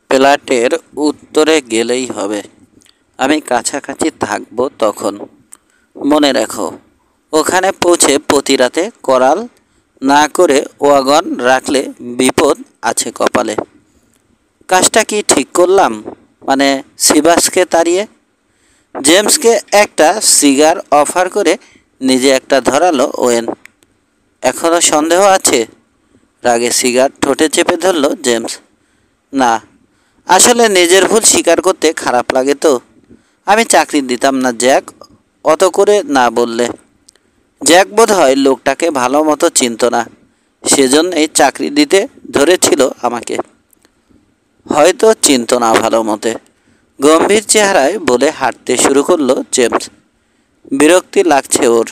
প্ল্যাটের উত্তরে গেলেই হবে। আমি কাছাকাছি থাকবো তখন। মনে রেখো, ওখানে পৌঁছে প্রতি রাতে করাল না করে ওয়াগন রাখলে বিপদ আছে কপালে। কাজটা কি ঠিক করলাম? মানে সিবাসকে তাড়িয়ে? জেমসকে একটা সিগার অফার করে নিজে একটা ধরালো ওয়েন। এখনও সন্দেহ আছে? রাগে সিগার ঠোঁটে চেপে ধরল জেমস। না, আসলে নিজের ভুল স্বীকার করতে খারাপ লাগে তো। আমি চাকরি দিতাম না জ্যাক, অত করে না বললে। জ্যাক বোধ হয় লোকটাকে ভালো মতো চিনত না, সেজন্যই চাকরি দিতে ধরেছিল আমাকে। হয়তো চিনত না ভালো মতে। গম্ভীর চেহারায় বলে হাঁটতে শুরু করলো জেমস। বিরক্তি লাগছে ওর।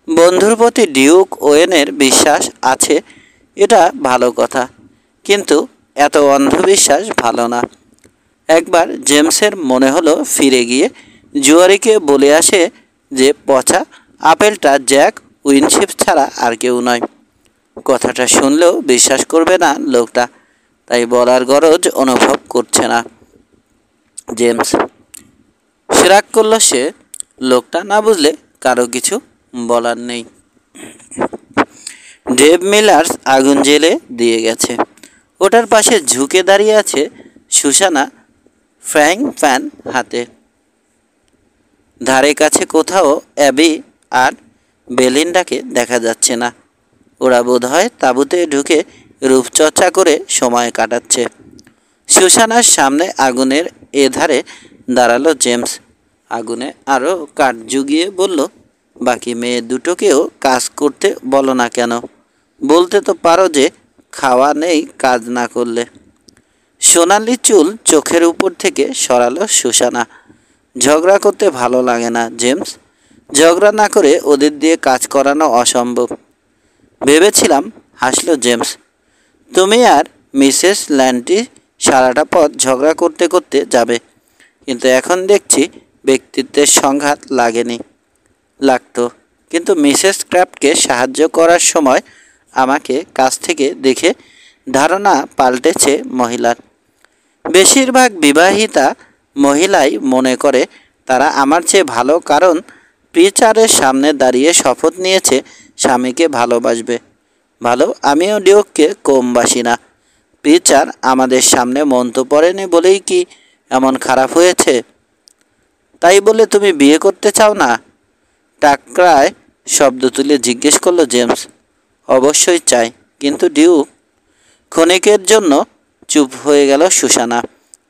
বন্ধুর প্রতি ডিউক ওয়েনের বিশ্বাস আছে, এটা ভালো কথা, কিন্তু এত অন্ধবিশ্বাস ভালো না। একবার জেমসের মনে হলো ফিরে গিয়ে জুয়ারিকে বলে আসে যে পচা আপেলটা জ্যাক উইনশিপ ছাড়া আর কেউ নয়। কথাটা শুনলেও বিশ্বাস করবে না লোকটা, তাই বলার গরজ অনুভব করছে না জেমস। রাগ করল সে। লোকটা না বুঝলে কারো কিছু বলার নেই। ডেভ মিলার্স আগুন জেলে দিয়ে গেছে। ওটার পাশে ঝুঁকে দাঁড়িয়ে আছে সুসানা, ফ্রাইং প্যান হাতে। ধারে কাছে কোথাও অ্যাবি আর বেলিন্ডাকে দেখা যাচ্ছে না। ওরা বোধহয় তাঁবুতে ঢুকে রূপচর্চা করে সময় কাটাচ্ছে। সুসানার সামনে আগুনের এধারে দাঁড়ালো জেমস। আগুনে আরও কাঠ জুগিয়ে বলল, বাকি মেয়ে দুটোকেও কাজ করতে বলো না কেন? বলতে তো পারো যে খাওয়া নেই কাজ না করলে। সোনালি চুল চোখের উপর থেকে সরালো সুসানা। ঝগড়া করতে ভালো লাগে না জেমস। ঝগড়া না করে ওদের দিয়ে কাজ করানো অসম্ভব ভেবেছিলাম, হাসলো জেমস। তুমি আর মিসেস ল্যান্টি সারাটা পথ ঝগড়া করতে করতে যাবে, কিন্তু এখন দেখছি ব্যক্তিত্বের সংঘাত লাগেনি। লাগতো, কিন্তু মিসেস ক্র্যাফটকে সাহায্য করার সময় আমাকে কাছ থেকে দেখে ধারণা পাল্টেছে মহিলার। বেশিরভাগ বিবাহিতা মহিলাই মনে করে তারা আমার চেয়ে ভালো, কারণ প্রিচারের সামনে দাঁড়িয়ে শপথ নিয়েছে স্বামীকে ভালোবাসবে। ভালো, আমিও ডিউককে কম বাসি না। প্রিচার আমাদের সামনে মন্ত্র পড়েনি বলেই কি এমন খারাপ হয়েছে? তাই বলে তুমি বিয়ে করতে চাও না? টাকরায় শব্দ তুলে জিজ্ঞেস করলো জেমস। অবশ্যই চাই, কিন্তু ডিউক। ক্ষণিকের জন্য চুপ হয়ে গেল সুসানা।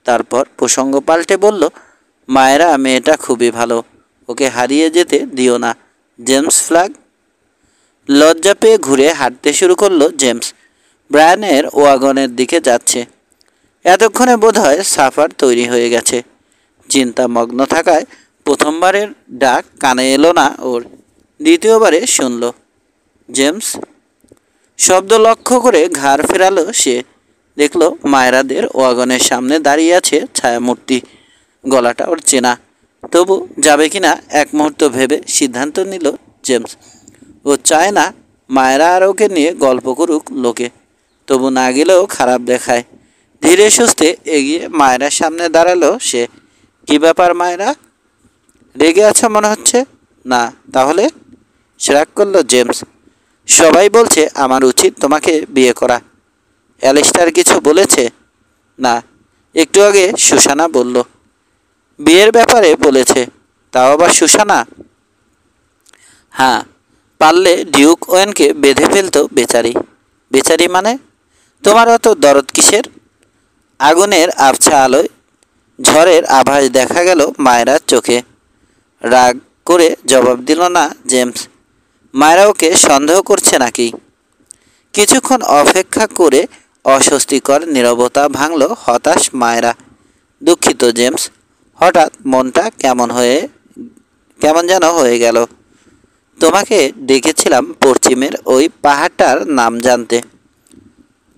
তারপর প্রসঙ্গ পাল্টে বলল, মায়েরা মেয়েটা খুবই ভালো, ওকে হারিয়ে যেতে দিও না জেমস ফ্ল্যাগ। লজ্জা পেয়ে ঘুরে হাঁটতে শুরু করলো জেমস। ব্রায়ানের ওয়াগনের দিকে যাচ্ছে। এতক্ষণে বোধহয় সাফার তৈরি হয়ে গেছে। চিন্তামগ্ন থাকায় প্রথমবারের ডাক কানে এলো না ওর। দ্বিতীয়বারে শুনল জেমস। শব্দ লক্ষ্য করে ঘাড় ফেরালো সে। দেখল মায়েরাদের ওয়াগনের সামনে দাঁড়িয়ে আছে ছায়ামূর্তি। গলাটা ওর চেনা, তবু যাবে কিনা এক মুহূর্ত ভেবে সিদ্ধান্ত নিল জেমস। ও চায় না মায়েরা আর ওকে নিয়ে গল্প করুক লোকে, তবু না গেলেও খারাপ দেখায়। ধীরে সুস্থে এগিয়ে মায়েরার সামনে দাঁড়ালো সে। কী ব্যাপার মায়েরা? রেগে আছো মনে হচ্ছে। না, তাহলে? রাগ করলো জেমস। সবাই বলছে আমার উচিত তোমাকে বিয়ে করা। অ্যালিস্টার কিছু বলেছে? না, একটু আগে সুসানা বলল। বিয়ের ব্যাপারে বলেছে? তাও আবার সুসানা? হ্যাঁ, পারলে ডিউক ওয়েনকে বেঁধে ফেলতো বেচারি। বেচারি মানে? তোমার অত দরদ কিসের? আগুনের আবছা আলোয় ঝড়ের আভাস দেখা গেল মায়েরার চোখে। রাগ করে জবাব দিল না জেমস। মায়েরা ওকে সন্দেহ করছে নাকি? কিছুক্ষণ অপেক্ষা করে অস্বস্তিকর নীরবতা ভাঙল হতাশ মায়েরা। দুঃখিত জেমস, হঠাৎ মনটা কেমন যেন হয়ে গেল। তোমাকে ডেকেছিলাম পশ্চিমের ওই পাহাড়টার নাম জানতে।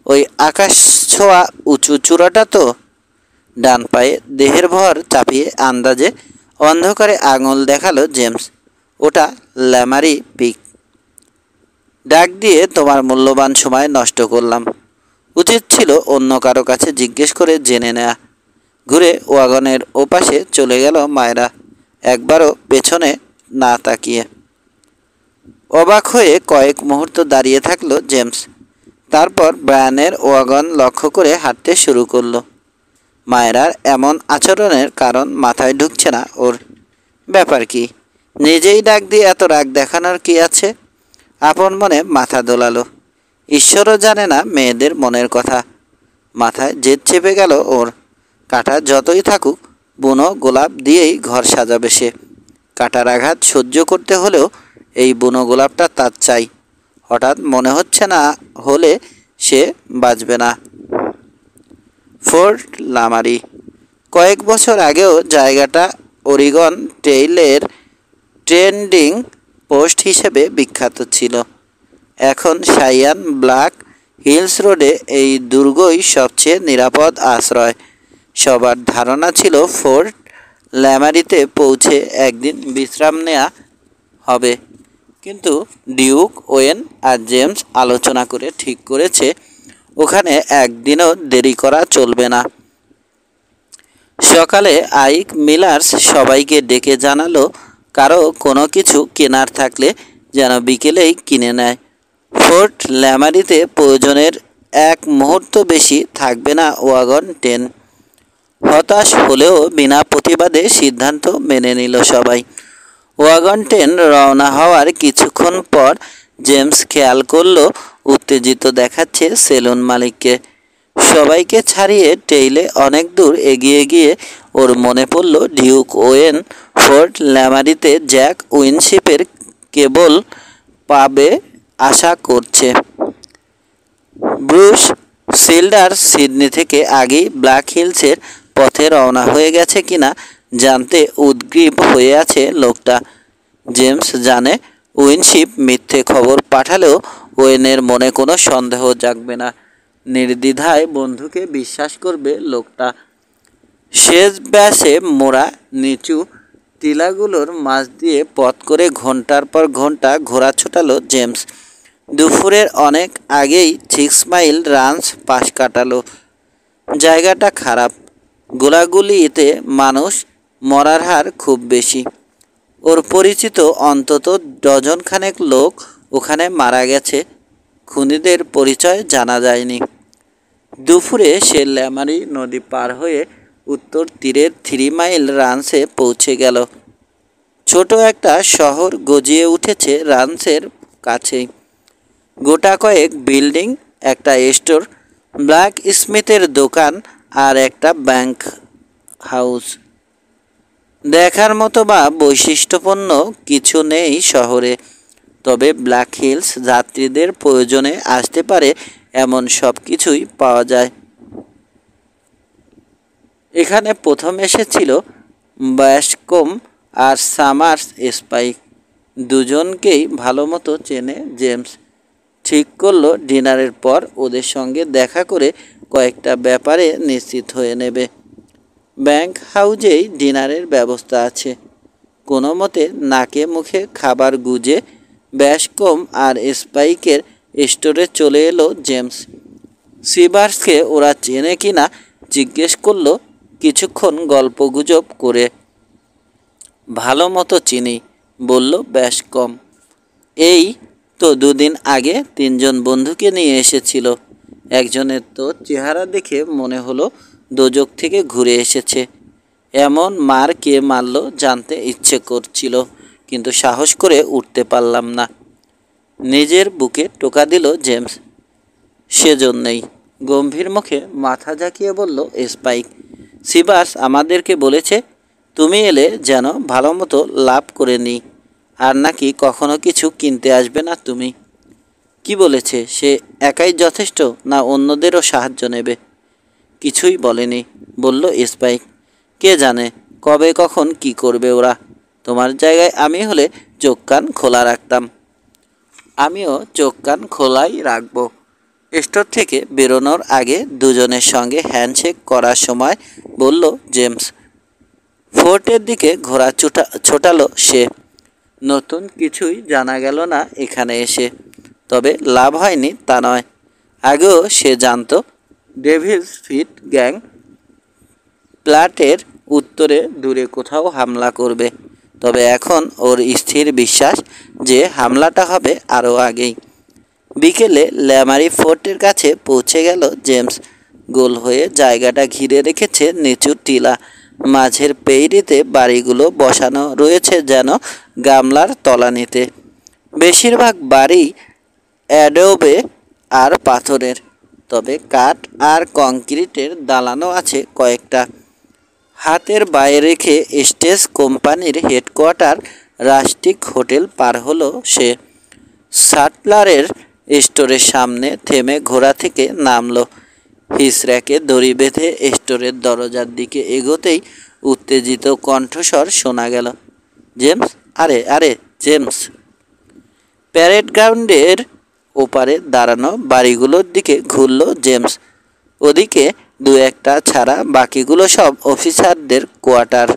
ওই আকাশ ছোঁয়া উঁচু চূড়াটা তো? ডান পায়ে দেহের ভর চাপিয়ে আন্দাজে অন্ধকারে আঙুল দেখালো জেমস। ওটা ল্যামারি পিক। ডাক দিয়ে তোমার মূল্যবান সময় নষ্ট করলাম। উচিত ছিল অন্য কারো কাছে জিজ্ঞেস করে জেনে নেয়া। ঘুরে ওয়াগনের ওপাশে চলে গেল মায়েরা, একবারও পেছনে না তাকিয়ে। অবাক হয়ে কয়েক মুহূর্ত দাঁড়িয়ে থাকলো জেমস। তারপর ব্রায়ানের ওয়াগন লক্ষ্য করে হাঁটতে শুরু করলো। মায়েরার এমন আচরণের কারণ মাথায় ঢুকছে না ওর। ব্যাপার কি? নিজেই ডাক দিয়ে এত রাগ দেখানোর কি আছে? আপন মনে মাথা দোলালো। ঈশ্বরও জানে না মেয়েদের মনের কথা। মাথায় জেদ চেপে গেল ওর। কাঁটা যতই থাকুক, বুনো গোলাপ দিয়েই ঘর সাজাবে সে। কাঁটার আঘাত সহ্য করতে হলেও এই বুনো গোলাপটা তার চাই। হঠাৎ মনে হচ্ছে না হলে সে বাঁচবে না। Fort Lamari. কয়েক বছর আগেও জায়গাটা ওরিগন ট্রেইলের ট্রেন্ডিং পোস্ট হিসেবে বিখ্যাত ছিল। এখন সাইয়ান ব্ল্যাক হিলস রোডে এই দুর্গই সবচেয়ে নিরাপদ আশ্রয়। সবার ধারণা ছিল ফোর্ট ল্যামারিতে পৌঁছে একদিন বিশ্রাম নেওয়া হবে, কিন্তু ডিউক ওয়েন আর জেমস আলোচনা করে ঠিক করেছে ওখানে একদিনও দেরি করা চলবে না। সকালে আইক মিলার্স সবাইকে ডেকে জানালো কারো কোনো কিছু কেনার থাকলে যেন বিকেলেই কিনে নেয়। ফোর্ট ল্যামারিতে প্রয়োজনের এক মুহূর্ত বেশি থাকবে না ওয়াগন 10। হতাশ হলেও বিনা প্রতিবাদে সিদ্ধান্ত মেনে নিল সবাই। ওয়াগন 10 রওনা হওয়ার কিছুক্ষণ পর জেমস খেয়াল করলো উত্তেজিত দেখাচ্ছে সেলুন মালিককে। সবাইকে ছাড়িয়ে টেইলে অনেক দূর এগিয়ে গিয়ে ওর মনে পড়ল ডিউক ওয়েন ফোর্ট ল্যামারিতে জ্যাক উইনশিপের কেবল পাবে আশা করছে। ব্রুস সিল্ডার সিডনি থেকে আগেই ব্ল্যাক হিলসের পথে রওনা হয়ে গেছে কিনা জানতে উদগ্রীব হয়ে আছে লোকটা। জেমস জানে উইনশিপ মিথ্যে খবর পাঠালেও ওয়েনের মনে কোনো সন্দেহ জাগবে না। নির্দ্বিধায় বন্ধুকে বিশ্বাস করবে লোকটা। শেষ ব্যাসে মোড়া নিচু টিলাগুলোর মাঝ দিয়ে পথ করে ঘন্টার পর ঘন্টা ঘোড়া ছোটালো জেমস। দুপুরের অনেক আগেই 6 মাইল রাঞ্চ পাশ কাটালো। জায়গাটা খারাপ, গোলাগুলিতে মানুষ মরার হার খুব বেশি। ওর পরিচিত অন্তত ডজনখানেক লোক ওখানে মারা গেছে, খুনিদের পরিচয় জানা যায়নি। দুপুরে সে ল্যামারি নদী পার হয়ে উত্তর তীরের 3 মাইল রাঞ্চে পৌঁছে গেল। ছোট একটা শহর গজিয়ে উঠেছে রাঞ্চের কাছেই। গোটা কয়েক বিল্ডিং, একটা স্টোর, ব্ল্যাক স্মিথের দোকান আর একটা ব্যাংক হাউস। দেখার মতো বা বৈশিষ্ট্যপূর্ণ কিছু নেই শহরে, তবে ব্ল্যাক হিলস যাত্রীদের প্রয়োজনে আসতে পারে এমন সব কিছুই পাওয়া যায়। এখানে প্রথম এসেছিল ব্যাসকম আর সামার্স স্পাইক। দুজনকেই ভালো মতো চেনে জেমস। ঠিক করলো ডিনারের পর ওদের সঙ্গে দেখা করে কয়েকটা ব্যাপারে নিশ্চিত হয়ে নেবে। ব্যাংক হাউজেই ডিনারের ব্যবস্থা আছে। কোনো মতে নাকে মুখে খাবার গুজে ব্যাসকম আর স্পাইকের স্টোরে চলে এলো জেমস। সিবার্সকে ওরা চেনে কিনা জিজ্ঞেস করলো কিছুক্ষণ গল্পগুজব করে। ভালো মতো চিনি, বলল ব্যাসকম। এই তো 2 দিন আগে 3 জন বন্ধুকে নিয়ে এসেছিল। একজনের তো চেহারা দেখে মনে হলো দোজক থেকে ঘুরে এসেছে। এমন মার কে মারল জানতে ইচ্ছে করছিল, কিন্তু সাহস করে উঠতে পারলাম না। নিজের বুকে টোকা দিল জেমস। সেজন্যই, গম্ভীর মুখে মাথা ঝাঁকিয়ে বলল স্পাইক। সিবার্স আমাদেরকে বলেছে তুমি এলে যেন ভালো মতো লাভ করে নিই, আর নাকি কখনো কিছু কিনতে আসবে না তুমি। কি বলেছে? সে একাই যথেষ্ট না অন্যদেরও সাহায্য নেবে? কিছুই বলেনি, বলল স্পাইক। কে জানে কবে কখন কি করবে ওরা। তোমার জায়গায় আমি হলে চোখ কান খোলা রাখতাম। আমিও চোখ কান খোলাই রাখবো। স্টোর থেকে বেরোনোর আগে দুজনের সঙ্গে হ্যান্ডশেক করার সময় বলল জেমস। ফোর্টের দিকে ঘোড়া ছোটালো সে। নতুন কিছুই জানা গেল না এখানে এসে, তবে লাভ হয়নি তা নয়। আগেও সে জানত ডেভিলস ফিট গ্যাং প্ল্যাটের উত্তরে দূরে কোথাও হামলা করবে, তবে এখন ওর স্থির বিশ্বাস যে হামলাটা হবে আরও আগেই। বিকেলে ল্যামারি ফোর্টের কাছে পৌঁছে গেল জেমস। গোল হয়ে জায়গাটা ঘিরে রেখেছে নিচু টিলা, মাঝের পেইরিতে বাড়িগুলো বসানো রয়েছে যেন গামলার তলানিতে। বেশিরভাগ বাড়ি অ্যাডোবে আর পাথরের, তবে কাঠ আর কংক্রিটের দালানও আছে কয়েকটা। হাতের বাইরে রেখে স্টেজ কোম্পানির হেডকোয়ার্টার রাস্টিক হোটেল পার হলো সে। সাটলারের স্টোরের সামনে থেমে ঘোড়া থেকে নামলো। হিসর্যাকে দড়ি বেঁধে স্টোরের দরজার দিকে এগোতেই উত্তেজিত কণ্ঠস্বর শোনা গেল, জেমস, আরে আরে জেমস। প্যারেড গ্রাউন্ডের ওপারে দাঁড়ানো বাড়িগুলোর দিকে ঘুরল জেমস। ওদিকে দু একটা ছাড়া বাকিগুলো সব অফিসারদের কোয়ার্টার।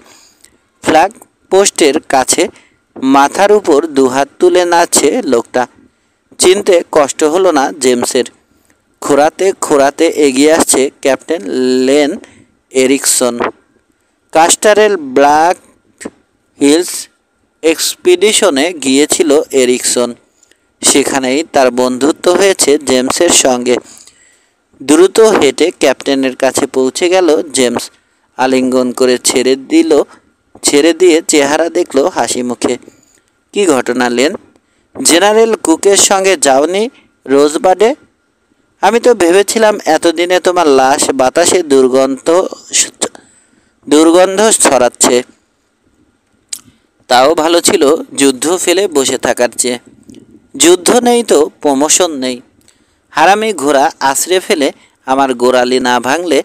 ফ্ল্যাগ পোস্টের কাছে মাথার উপর দুহাত তুলে নাচছে লোকটা। চিনতে কষ্ট হলো না জেমসের। খোঁড়াতে খোঁড়াতে এগিয়ে আসছে ক্যাপ্টেন লেন এরিকসন। কাস্টারের ব্ল্যাক হিলস এক্সপিডিশনে গিয়েছিল এরিকসন। সেখানেই তার বন্ধুত্ব হয়েছে জেমসের সঙ্গে। দ্রুত হেঁটে ক্যাপ্টেনের কাছে পৌঁছে গেল জেমস। আলিঙ্গন করে ছেড়ে দিয়ে চেহারা দেখল হাসি মুখে। কি ঘটনা লেন? জেনারেল কুকের সঙ্গে যাওনি রোজবাডে? আমি তো ভেবেছিলাম এতদিনে তোমার লাশ বাতাসে দুর্গন্ধ ছড়াচ্ছে। তাও ভালো ছিল যুদ্ধ ফেলে বসে থাকার চেয়ে। যুদ্ধ নেই তো প্রমোশন নেই। হারামি ঘোড়া আছড়ে ফেলে আমার গোড়ালি না ভাঙলে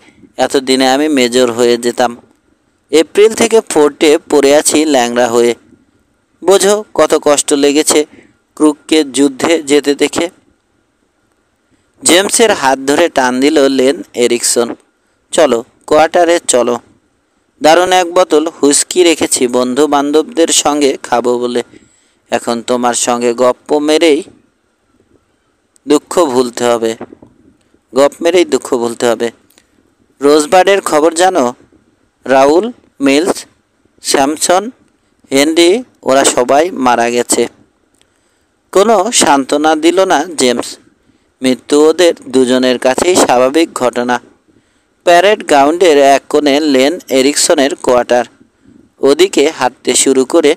এতদিনে আমি মেজর হয়ে যেতাম। এপ্রিল থেকে ফোর্টে পড়ে আছি ল্যাংড়া হয়ে। বোঝো কত কষ্ট লেগেছে ক্রুককে যুদ্ধে যেতে দেখে। জেমসের হাত ধরে টান দিল লেন এরিকসন। চলো কোয়ার্টারে চলো। দারুণ এক বোতল হুইস্কি রেখেছি বন্ধু বান্ধবদের সঙ্গে খাবো বলে। এখন তোমার সঙ্গে গপ্প মেরেই দুঃখ ভুলতে হবে। রোজবার্ডের খবর জানো? রাউল, মিলস, স্যামসন, হেনরি ওরা সবাই মারা গেছে। কোনো সান্ত্বনা দিল না জেমস। মৃত্যু ওদের দুজনের কাছেই স্বাভাবিক ঘটনা। প্যারেড গ্রাউন্ডের এক কোণে লেন এরিকসনের কোয়ার্টার। ওদিকে হাঁটতে শুরু করে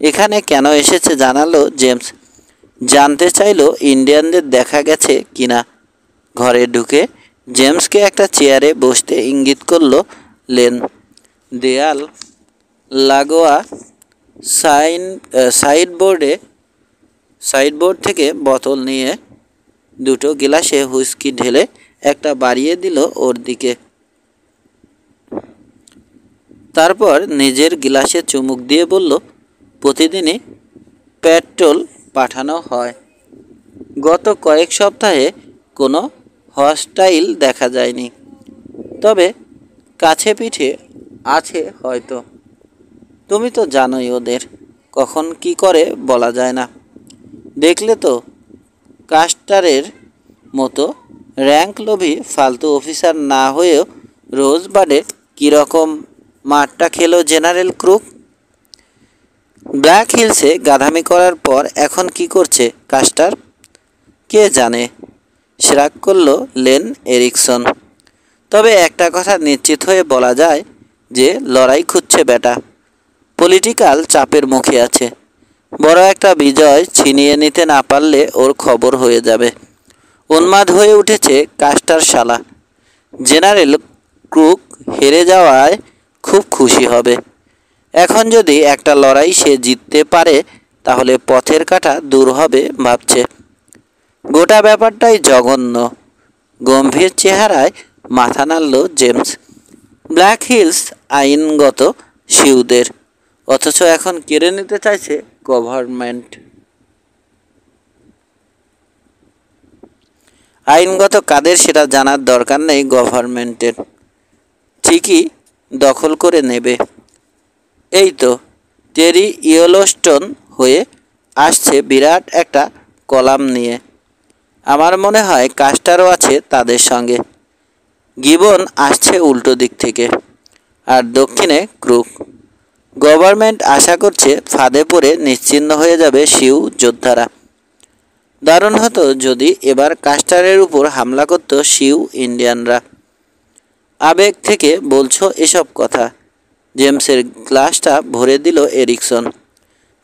এখানে কেন এসেছে জানালো জেমস। জানতে চাইল ইন্ডিয়ানদের দেখা গেছে কিনা। ঘরে ঢুকে জেমসকে একটা চেয়ারে বসতে ইঙ্গিত করল লেন। দেয়াল লাগোয়া সাইডবোর্ড থেকে বোতল নিয়ে দুটো গিলাসে হুইস্কি ঢেলে একটা বাড়িয়ে দিল ওর দিকে। তারপর নিজের গিলাসে চুমুক দিয়ে বলল, প্রতিদিনই পেট্রোল পাঠানো হয়। গত কয়েক সপ্তাহে কোনো হস্টাইল দেখা যায়নি, তবে কাছে পিঠে আছে হয়তো। তুমি তো জানোই ওদের কখন কি করে বলা যায় না। দেখলে তো কাস্টারের মতো র্যাঙ্কলোভী ফালতু অফিসার না হয়েও রোজবাডে কীরকম মারটা খেলো জেনারেল ক্রুক। ব্ল্যাক হিলসে গাধামি করার পর এখন কি করছে কাস্টার কে জানে। শ্রাগ করল লেন এরিকসন। তবে একটা কথা নিশ্চিত হয়ে বলা যায় যে লড়াই খুঁজছে বেটা। পলিটিক্যাল চাপের মুখে আছে। বড় একটা বিজয় ছিনিয়ে নিতে না পারলে ওর খবর হয়ে যাবে। উন্মাদ হয়ে উঠেছে কাস্টার শালা। জেনারেল ক্রুক হেরে যাওয়ায় খুব খুশি হবে। এখন যদি একটা লড়াই সে জিততে পারে তাহলে পথের কাঁটা দূর হবে ভাবছে। গোটা ব্যাপারটাই জঘন্য। গম্ভীর চেহারায় মাথা নাড়ল জেমস। ব্ল্যাক হিলস আইনগত শিউদের, অথচ এখন কেড়ে নিতে চাইছে গভর্নমেন্ট। আইনগত কাদের সেটা জানার দরকার নেই গভর্নমেন্টের। ঠিকই দখল করে নেবে। এই তো টেরি ইয়েলোস্টোন হয়ে আসছে বিরাট একটা কলাম নিয়ে। আমার মনে হয় কাস্টারও আছে তাদের সঙ্গে। গিবন আসছে উল্টো দিক থেকে, আর দক্ষিণে ক্রুক। গভর্নমেন্ট আশা করছে ফাঁদে পড়ে নিশ্চিহ্ন হয়ে যাবে শিউ যোদ্ধারা। দারুণ হতো যদি এবার কাস্টারের উপর হামলা করত শিউ ইন্ডিয়ানরা। আবেগ থেকে বলছো এসব কথা? জেমসের গ্লাসটা ভরে দিল এরিকসন।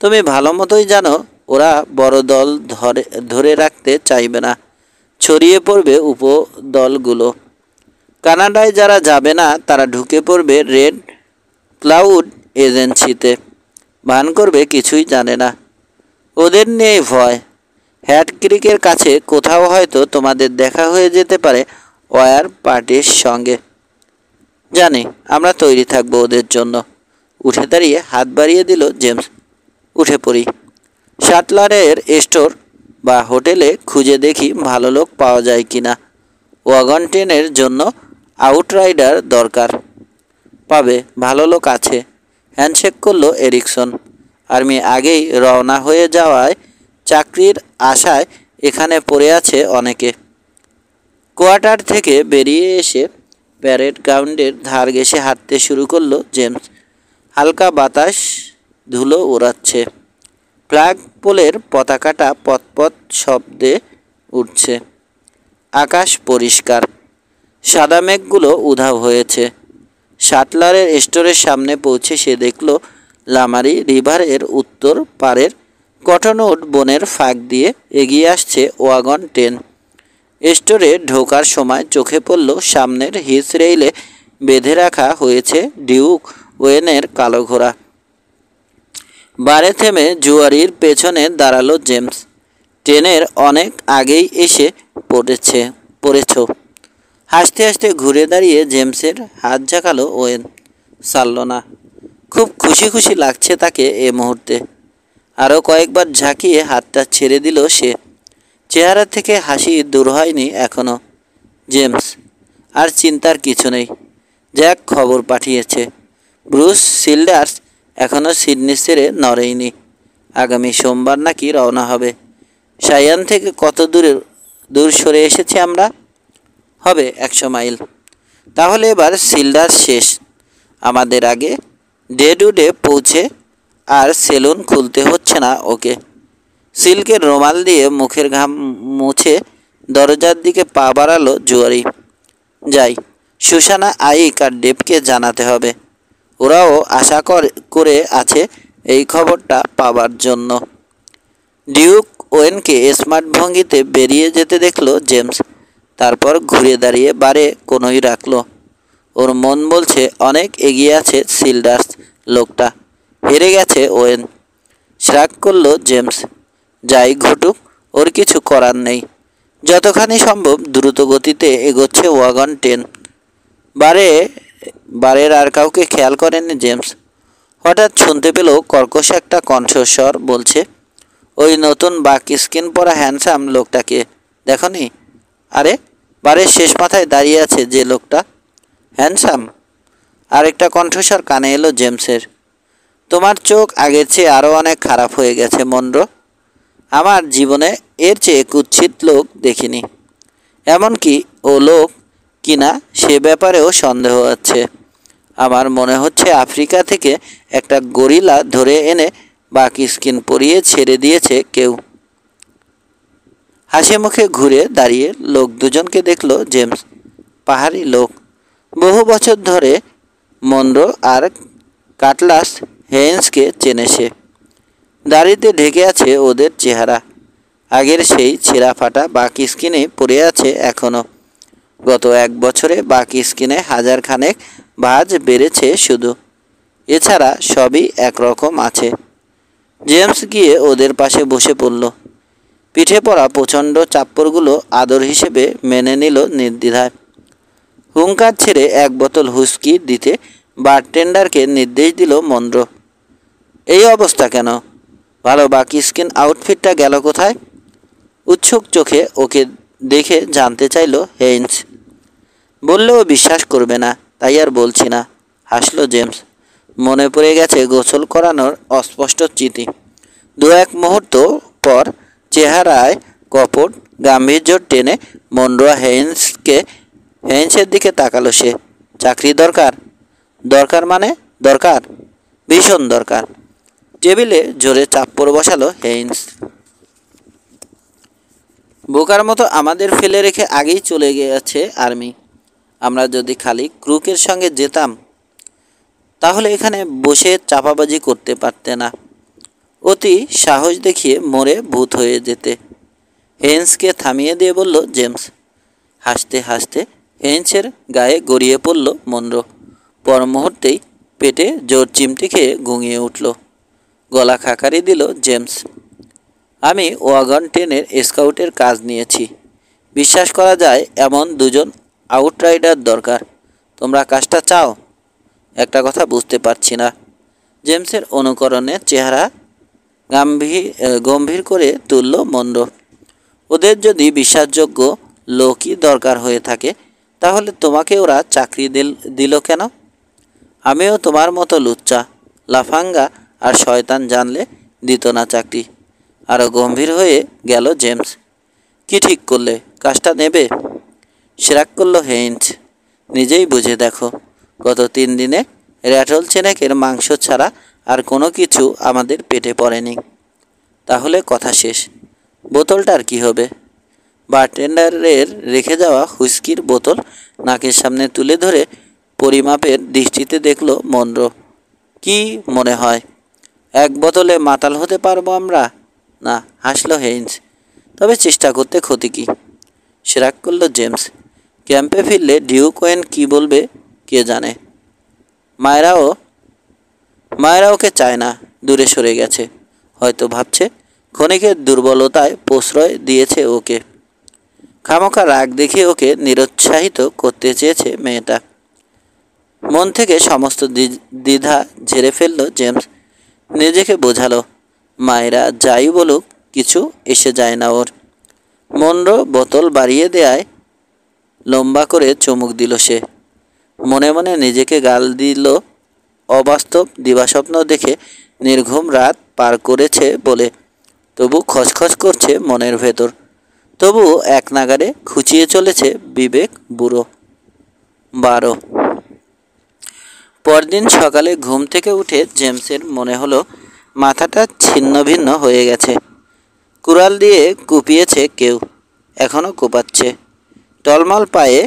তুমি ভালো মতোই জানো ওরা বড় দল ধরে রাখতে চাইবে না, ছড়িয়ে পড়বে উপদলগুলো। কানাডায় যারা যাবে না তারা ঢুকে পড়বে রেড ক্লাউড এজেন্সিতে, ভান করবে কিছুই জানে না। ওদের নেই ভয়। হ্যাট ক্রিকের কাছে কোথাও হয়তো তোমাদের দেখা হয়ে যেতে পারে ওয়ার পার্টির সঙ্গে। জানি, আমরা তৈরি থাকবো ওদের জন্য। উঠে দাঁড়িয়ে হাত বাড়িয়ে দিল জেমস। উঠে পড়ি। শাটলারের স্টোর বা হোটেলে খুঁজে দেখি ভালো লোক পাওয়া যায় কিনা। ওয়াগন ট্রেনের জন্য আউটরাইডার দরকার। পাবে, ভালো লোক আছে। হ্যান্ডশেক করলো এরিকসন। আর্মি আগেই রওনা হয়ে যাওয়ায় চাকরির আশায় এখানে পড়ে আছে অনেকে। কোয়ার্টার থেকে বেরিয়ে এসে প্যারেড গ্রাউন্ডের ধার ঘেঁষে হাঁটতে শুরু করলো জেমস। হালকা বাতাস ধুলো ওড়াচ্ছে। ফ্ল্যাগ পোলের পতাকাটা পতপত শব্দে উঠছে। আকাশ পরিষ্কার। সাদা মেঘগুলো উধাও হয়েছে। শাটলারের স্টোরের সামনে পৌঁছে সে দেখল লামারি রিভারের উত্তর পারের কটনউড বনের ফাঁক দিয়ে এগিয়ে আসছে ওয়াগন ট্রেন। স্টোরে ঢোকার সময় চোখে পড়ল সামনের হিস রেইলে বেঁধে রাখা হয়েছে ডিউক ওয়েনের কালো ঘোড়া। বারে থেমে জুয়ারির পেছনে দাঁড়ালো জেমস। ট্রেনের অনেক আগেই এসে পড়েছ। হাসতে হাসতে ঘুরে দাঁড়িয়ে জেমসের হাত ঝাঁকালো ওয়েন। ছাড়ল না। খুব খুশি খুশি লাগছে তাকে এ মুহূর্তে। আরও কয়েকবার ঝাঁকিয়ে হাতটা ছেড়ে দিল সে। চেহারা থেকে হাসি দূর হয়নি এখনও। জেমস, আর চিন্তার কিছু নেই। জ্যাক খবর পাঠিয়েছে ব্রুস সিল্ডার্স এখনও সিডনি ছেড়ে নড়েইনি। আগামী সোমবার নাকি রওনা হবে। সাইয়ান থেকে কত দূর সরে এসেছি আমরা? হবে 100 মাইল। তাহলে এবার সিল্ডার শেষ। আমাদের আগে ডেডউডে পৌঁছে আর সেলুন খুলতে হচ্ছে না ওকে। সিল্কের রুমাল দিয়ে মুখের ঘাম মুছে দরজার দিকে পা বাড়ালো জুয়ারি। যাই, সুসানা, আইক আর ডেভকে জানাতে হবে। ওরাও আশা করে আছে এই খবরটা পাবার জন্য। ডিউক ওয়েনকে স্মার্ট ভঙ্গিতে বেরিয়ে যেতে দেখলো জেমস। তারপর ঘুরে দাঁড়িয়ে বারে কোনোই রাখলো। ওর মন বলছে অনেক এগিয়ে আছে সিল্ডার্স লোকটা, হেরে গেছে ওয়েন। শ্রাগ করলো জেমস। যাই ঘটুক, ওর কিছু করার নেই। যতখানি সম্ভব দ্রুত গতিতে এগোচ্ছে ওয়াগন ট্রেন। বারের আর কাউকে খেয়াল করেনি জেমস। হঠাৎ শুনতে পেল কর্কশ একটা কণ্ঠস্বর বলছে, ওই নতুন বাক স্কিন পরা হ্যান্ডসাম লোকটাকে দেখনি? আরে, বারের শেষ মাথায় দাঁড়িয়ে আছে যে লোকটা। হ্যান্ডসাম? আরেকটা কণ্ঠস্বর কানে এলো জেমসের। তোমার চোখ আগের চেয়ে আরও অনেক খারাপ হয়ে গেছে মনরো। আমার জীবনে এর চেয়ে কুৎসিত লোক দেখিনি। এমনকি ও লোক কিনা সে ব্যাপারেও সন্দেহ আছে। আমার মনে হচ্ছে আফ্রিকা থেকে একটা গরিলা ধরে এনে বাক স্কিন পরিয়ে ছেড়ে দিয়েছে কেউ। হাসি মুখে ঘুরে দাঁড়িয়ে লোক দুজনকে দেখলো জেমস। পাহাড়ি লোক। বহু বছর ধরে মনরো আর কাটলাস হেইন্সকে চেনে সে। দাড়িতে ঢেকে আছে ওদের চেহারা। আগের সেই ছেঁড়া ফাটা বাক স্কিনে পড়ে আছে এখনও। গত 1 বছরে বাক স্কিনে 1000 খানেক ভাঁজ বেড়েছে শুধু। এছাড়া সবই একরকম আছে। জেমস গিয়ে ওদের পাশে বসে পড়ল। পিঠে পড়া প্রচণ্ড চাপ্পড়গুলো আদর হিসেবে মেনে নিল নির্দ্বিধায়। হুঙ্কার ছেড়ে 1 বোতল হুইস্কি দিতে বারটেন্ডারকে নির্দেশ দিল মনরো। এই অবস্থা কেন? ভালো বাক স্কিন আউটফিটটা গেল কোথায়? উৎসুক চোখে ওকে দেখে জানতে চাইল হেইন্স। বললেও বিশ্বাস করবে না, তাই আর বলছি না, হাসলো জেমস। মনে পড়ে গেছে গোসল করানোর অস্পষ্ট স্মৃতি। 2-1 মুহূর্ত পর চেহারায় কপট গাম্ভীর্য টেনে মনরো হেইন্সের দিকে তাকালো সে। চাকরি দরকার? দরকার মানে? দরকার, ভীষণ দরকার। টেবিলে জোরে চাপ্পড় বসালো হেইন্স। বোকার মতো আমাদের ফেলে রেখে আগেই চলে গেছে আর্মি। আমরা যদি খালি ক্রুকের সঙ্গে যেতাম তাহলে এখানে বসে চাপাবাজি করতে পারতে না। অতি সাহস দেখিয়ে মরে ভূত হয়ে যেতে। হেইন্সকে থামিয়ে দিয়ে বলল জেমস। হাসতে হাসতে হেইন্সের গায়ে গড়িয়ে পড়ল মনরো। পর মুহূর্তেই পেটে জোর চিমটি খেয়ে ঘুমিয়ে উঠল। গলা খাকারি দিল জেমস। আমি ওয়াগন ট্রেনের স্কাউটের কাজ নিয়েছি। বিশ্বাস করা যায় এমন দুজন আউটরাইডার দরকার। তোমরা কাজটা চাও? একটা কথা বুঝতে পারছি না। জেমসের অনুকরণে চেহারা গম্ভীর করে তুলল মনরো। ওদের যদি বিশ্বাসযোগ্য লোকই দরকার হয়ে থাকে তাহলে তোমাকে ওরা চাকরি দিল কেন? আমিও তোমার মতো লুচ্চা, লাফাঙ্গা আর শয়তান জানলে দিত না চাকরি। আরও গম্ভীর হয়ে গেল জেমস। কি ঠিক করলে? কাজটা নেবে? সেরাক করল হেইন্স। নিজেই বুঝে দেখো, গত 3 দিনে র্যাটল চেনেকের মাংস ছাড়া আর কোনো কিছু আমাদের পেটে পড়েনি। তাহলে কথা শেষ। বোতলটার কি হবে? বারটেন্ডারের রেখে যাওয়া হুইস্কির বোতল নাকের সামনে তুলে ধরে পরিমাপের দৃষ্টিতে দেখল মনরো। কি মনে হয় 1 বোতলে মাতাল হতে পারবো আমরা? না, হাসল হেইন্স। তবে চেষ্টা করতে ক্ষতি কি? সেরাক করল জেমস। ক্যাম্পে ফিরলে ডিউক ওয়েন কী বলবে কে জানে। মায়েরা ওকে চায় না, দূরে সরে গেছে। হয়তো ভাবছে ক্ষণিকের দুর্বলতায় প্রশ্রয় দিয়েছে ওকে। খামোখা রাগ দেখিয়ে ওকে নিরুৎসাহিত করতে চেয়েছে মেয়েটা। মন থেকে সমস্ত দ্বিধা ঝেড়ে ফেলল জেমস। নিজেকে বোঝালো মায়েরা যাই বলুক কিছু এসে যায় না ওর। মনরো বোতল বাড়িয়ে দেয়ায় লম্বা করে চুমুক দিল সে। মনে মনে নিজেকে গাল দিল অবাস্তব দিবাস্বপ্ন দেখে নির্ঘুম রাত পার করেছে বলে। তবু খচখচ করছে মনের ভেতর। তবু এক নাগাড়ে খুঁচিয়ে চলেছে বিবেক বুড়ো। 12। পরদিন সকালে ঘুম থেকে উঠে জেমসের মনে হলো মাথাটা ছিন্ন ভিন্ন হয়ে গেছে। কুড়াল দিয়ে কুপিয়েছে কেউ, এখনও কোপাচ্ছে। টলমল পায়ে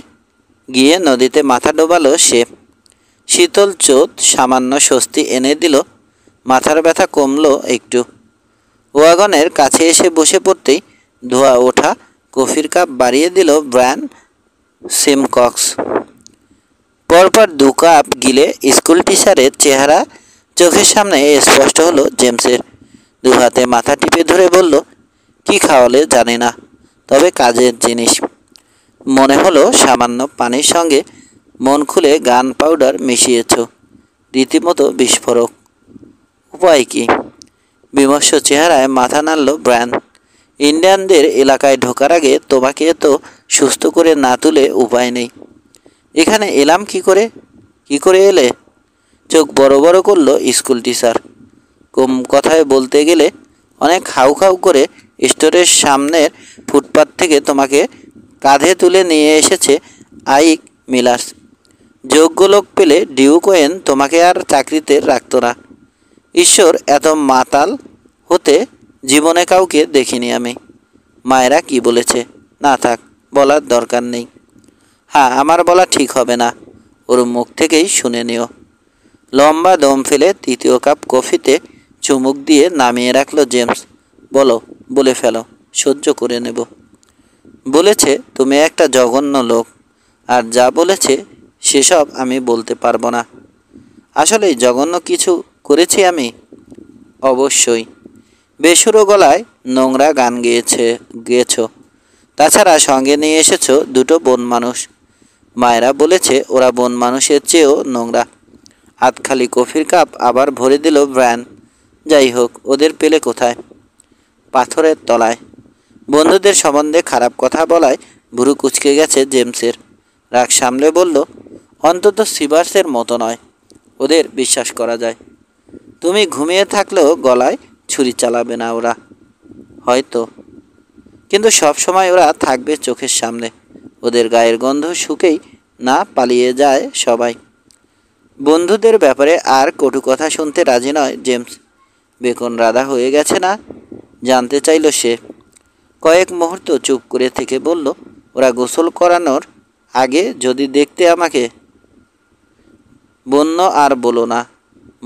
গিয়ে নদীতে মাথা ডোবালো সে। শীতল চোট সামান্য স্বস্তি এনে দিল। মাথার ব্যথা কমলো একটু। ওয়াগনের কাছে এসে বসে পড়তেই ধোয়া ওঠা কফির কাপ বাড়িয়ে দিল ব্রায়ান সিমকক্স। পরপর 2 কাপ গিলে স্কুল টিচারের চেহারা চোখের সামনে স্পষ্ট হলো জেমসের। 2 হাতে মাথা টিপে ধরে বলল, কি খাওয়ালে জানি না, তবে কাজের জিনিস। মনে হলো সামান্য পানির সঙ্গে মন খুলে গান পাউডার মিশিয়েছ। রীতিমতো বিস্ফোরক। উপায় কি? বিমর্ষ চেহারায় মাথা নাড়ল ব্রায়ান। ইন্ডিয়ানদের এলাকায় ঢোকার আগে তোমাকে তো সুস্থ করে না তুলে উপায় নেই। এখানে এলাম কি করে এলে? চোখ বড় বড় করল স্কুল টিচার। কম কথায় বলতে গেলে অনেক হাউ খাউ করে স্টোরের সামনের ফুটপাত থেকে তোমাকে কাঁধে তুলে নিয়ে এসেছে আইক মিলার্স। যোগ্য লোক পেলে ডিউক ওয়েন তোমাকে আর চাকরিতে রাখত না। ঈশ্বর, এত মাতাল হতে জীবনে কাউকে দেখিনি আমি। মায়েরা কি বলেছে? না থাক, বলার দরকার নেই। হ্যাঁ, আমার বলা ঠিক হবে না, ওর মুখ থেকেই শুনে নিও। লম্বা দম ফেলে 3য় কাপ কফিতে চুমুক দিয়ে নামিয়ে রাখল জেমস। বলো, বলে ফেলো, সহ্য করে নেব। বলেছে তুমি একটা জঘন্য লোক, আর যা বলেছে সেসব আমি বলতে পারবো না। আসলেই জঘন্য কিছু করেছি আমি? অবশ্যই। বেসুরো গলায় নোংরা গান গেয়েছ। তাছাড়া সঙ্গে নিয়ে এসেছো 2টো বন মানুষ। মায়েরা বলেছে ওরা বন মানুষের চেয়েও নোংরা। আধখালি কফির কাপ আবার ভরে দিল ব্রায়ান। যাই হোক, ওদের পেলে কোথায়? পাথরের তলায়। বন্ধুদের সম্বন্ধে খারাপ কথা বলায় ভুরু কুঁচকে গেছে জেমসের। রাগ সামলে বলল, অন্তত সিভার্সের মতো নয়, ওদের বিশ্বাস করা যায়। তুমি ঘুমিয়ে থাকলেও গলায় ছুরি চালাবে না ওরা, হয়তো। কিন্তু সব সময় ওরা থাকবে চোখের সামনে। ওদের গায়ের গন্ধ শুকেই না পালিয়ে যায় সবাই। বন্ধুদের ব্যাপারে আর কটু কথা শুনতে রাজি নয় জেমস। বেকন রাধা হয়ে গেছে না, জানতে চাইল সে। কয়েক মুহূর্ত চুপ করে থেকে বলল, ওরা গোসল করানোর আগে যদি দেখতে আমাকে। বন্য আর বলো না।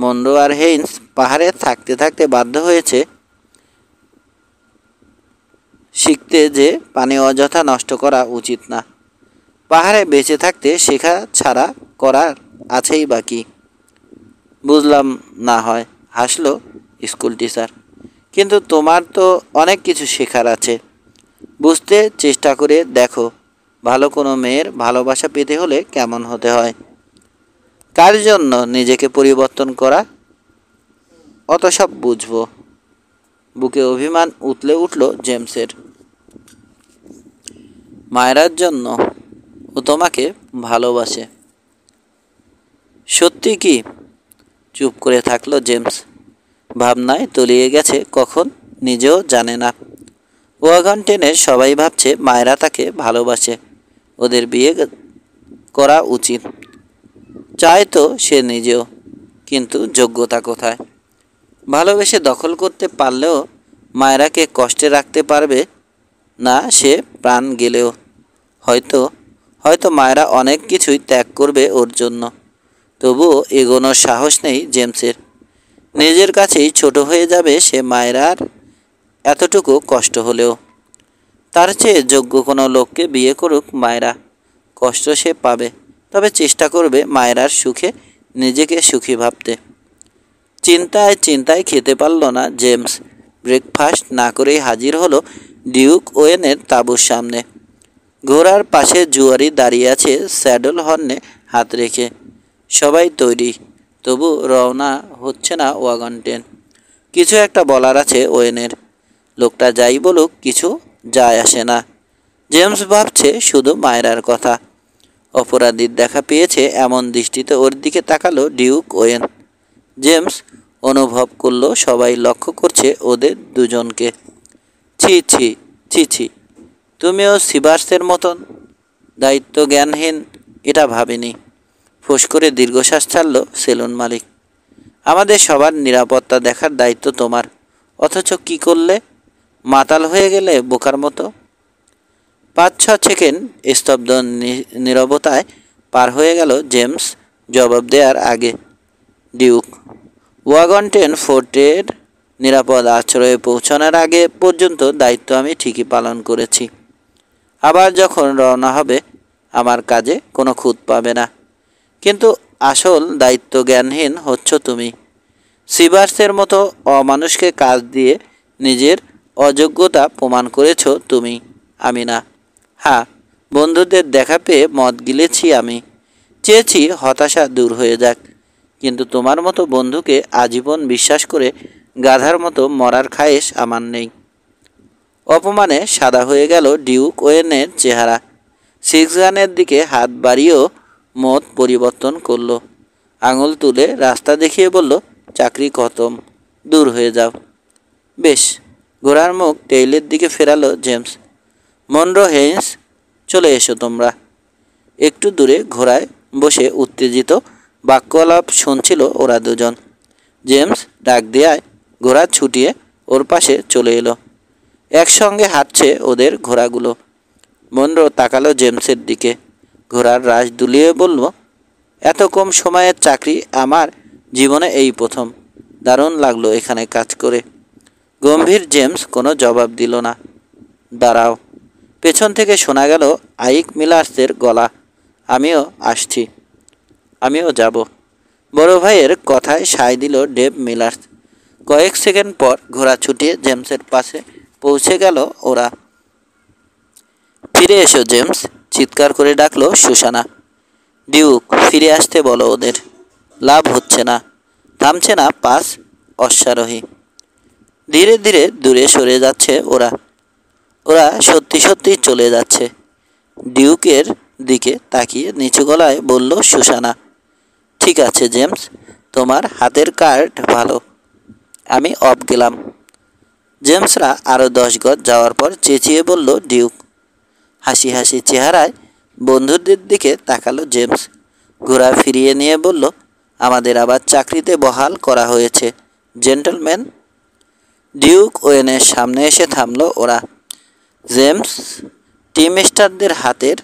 মনরো আর হেইন্স পাহাড়ে থাকতে থাকতে বাধ্য হয়েছে শিখতে যে পানি অযথা নষ্ট করা উচিত না। পাহাড়ে বেঁচে থাকতে শেখা ছাড়া করার আছেই বাকি। বুঝলাম না হয়, হাসলো স্কুল টিচার। কিন্তু তোমার তো অনেক কিছু শেখার আছে। বুঝতে চেষ্টা করে দেখো, ভালো কোনো মেয়ের ভালোবাসা পেতে হলে কেমন হতে হয়। কার জন্য নিজেকে পরিবর্তন করা, অত সব বুঝবো। বুকে অভিমান উতলে উঠল জেমসের। মায়েরার জন্য। ও তোমাকে ভালোবাসে। সত্যি কি? চুপ করে থাকলো জেমস। ভাবনায় তলিয়ে গেছে কখন নিজেও জানে না। ওয়াগন টেনে সবাই ভাবছে মায়েরা তাকে ভালোবাসে, ওদের বিয়ে করা উচিত। চায় তো সে নিজেও, কিন্তু যোগ্যতা কোথায়? ভালোবেসে দখল করতে পারলেও মায়েরাকে কষ্টে রাখতে পারবে না সে প্রাণ গেলেও। হয়তো হয়তো মায়েরা অনেক কিছুই ত্যাগ করবে ওর জন্য। তবুও এগোনোর সাহস নেই জেমসের। নিজের কাছেই ছোট হয়ে যাবে সে মায়েরার এতটুকু কষ্ট হলেও। তার চেয়ে যোগ্য কোনো লোককে বিয়ে করুক মায়েরা, কষ্ট সে পাবে, তবে চেষ্টা করবে মায়েরার সুখে নিজেকে সুখী ভাবতে। চিন্তায় চিন্তায় খেতে পারল না জেমস। ব্রেকফাস্ট না করেই হাজির হলো ডিউক ওয়েনের তাঁবুর সামনে। ঘোড়ার পাশে জুয়ারি দাঁড়িয়ে আছে স্যাডল হর্নে হাত রেখে। সবাই তৈরি, তবু রওনা হচ্ছে না ওয়াগন ট্রেন। কিছু একটা বলার আছে ওয়েনের। লোকটা যাই বলুক কিছু যায় আসে না। জেমস ভাবছে শুধু মায়েরার কথা। অপরাধীর দেখা পেয়েছে এমন দৃষ্টিতে ওর দিকে তাকালো ডিউক ওয়েন। জেমস অনুভব করলো সবাই লক্ষ্য করছে ওদের দুজনকে। ছি ছি ছি ছি, তুমিও সিভার্সের মতন দায়িত্ব জ্ঞানহীন, এটা ভাবিনি। ফোঁস করে দীর্ঘশ্বাস ছাড়ল সেলুন মালিক। আমাদের সবার নিরাপত্তা দেখার দায়িত্ব তোমার, অথচ কি করলে? মাতাল হয়ে গেলে বোকার মতো। 5-6 সেকেন্ড স্তব্ধ নীরবতায় পার হয়ে গেল জেমস জবাব দেওয়ার আগে। ডিউক, ওয়াগন ট্রেন ফোর্টের নিরাপদ আশ্রয়ে পৌঁছানোর আগে পর্যন্ত দায়িত্ব আমি ঠিকই পালন করেছি। আবার যখন রওনা হবে আমার কাজে কোনো খুঁত পাবে না। কিন্তু আসল দায়িত্ব জ্ঞানহীন হচ্ছ তুমি। সিভার্সের মতো অমানুষকে কাজ দিয়ে নিজের অযোগ্যতা প্রমাণ করেছ তুমি, আমি না। হ্যাঁ, বন্ধুদের দেখা পেয়ে মদ গিলেছি আমি, চেয়েছি হতাশা দূর হয়ে যাক, কিন্তু তোমার মতো বন্ধুকে আজীবন বিশ্বাস করে গাধার মতো মরার খায়েশ আমার নেই। অপমানে সাদা হয়ে গেল ডিউক ওয়েনের চেহারা। 6 গানের দিকে হাত বাড়িয়েও মত পরিবর্তন করল। আঙুল তুলে রাস্তা দেখিয়ে বলল, চাকরি খতম, দূর হয়ে যাও। বেশ। ঘোড়ার মুখ টেইলের দিকে ফেরালো জেমস। মনরো, হেইন্স, চলে এসো তোমরা। একটু দূরে ঘোড়ায় বসে উত্তেজিত বাক্যালাপ শুনছিল ওরা দুজন। জেমস ডাক দেয়ায় ঘোড়া ছুটিয়ে ওর পাশে চলে এলো। একসঙ্গে হাঁটছে ওদের ঘোড়াগুলো। মনরো তাকালো জেমসের দিকে, ঘোড়ার রাশ দুলিয়ে বলল, এত কম সময়ের চাকরি আমার জীবনে এই প্রথম। দারুণ লাগলো এখানে কাজ করে। গম্ভীর জেমস কোনো জবাব দিল না। দাঁড়াও। পেছন থেকে শোনা গেল আইক মিলার্সের গলা। আমিও আসছি, আমিও যাব। বড় ভাইয়ের কথায় সায় দিল ডেভ মিলার্স। কয়েক সেকেন্ড পর ঘোড়া ছুটিয়ে জেমসের পাশে পৌঁছে গেল ওরা। ফিরে এসো জেমস, চিৎকার করে ডাকলো সুসানা। ডিউক, ফিরে আসতে বলো ওদের। লাভ হচ্ছে না, থামছে না পাস অশ্বারোহী। ধীরে ধীরে দূরে সরে যাচ্ছে ওরা। ওরা সত্যি সত্যি চলে যাচ্ছে। ডিউকের দিকে তাকিয়ে নিচু গলায় বলল সুসানা, ঠিক আছে জেমস, তোমার হাতের কার্ড ভালো, আমি অফ গেলাম। জেমসরা আরও 10 গজ যাওয়ার পর চেঁচিয়ে বলল ডিউক। হাসি হাসি চেহারায় বন্ধুদের দিকে তাকালো জেমস। ঘোড়া ফিরিয়ে নিয়ে বলল, আমাদের আবার চাকরিতে বহাল করা হয়েছে জেন্টলম্যান। ডিউক ওয়েনের সামনে এসে থামল ওরা। জেমস টিম স্টারদের হাতের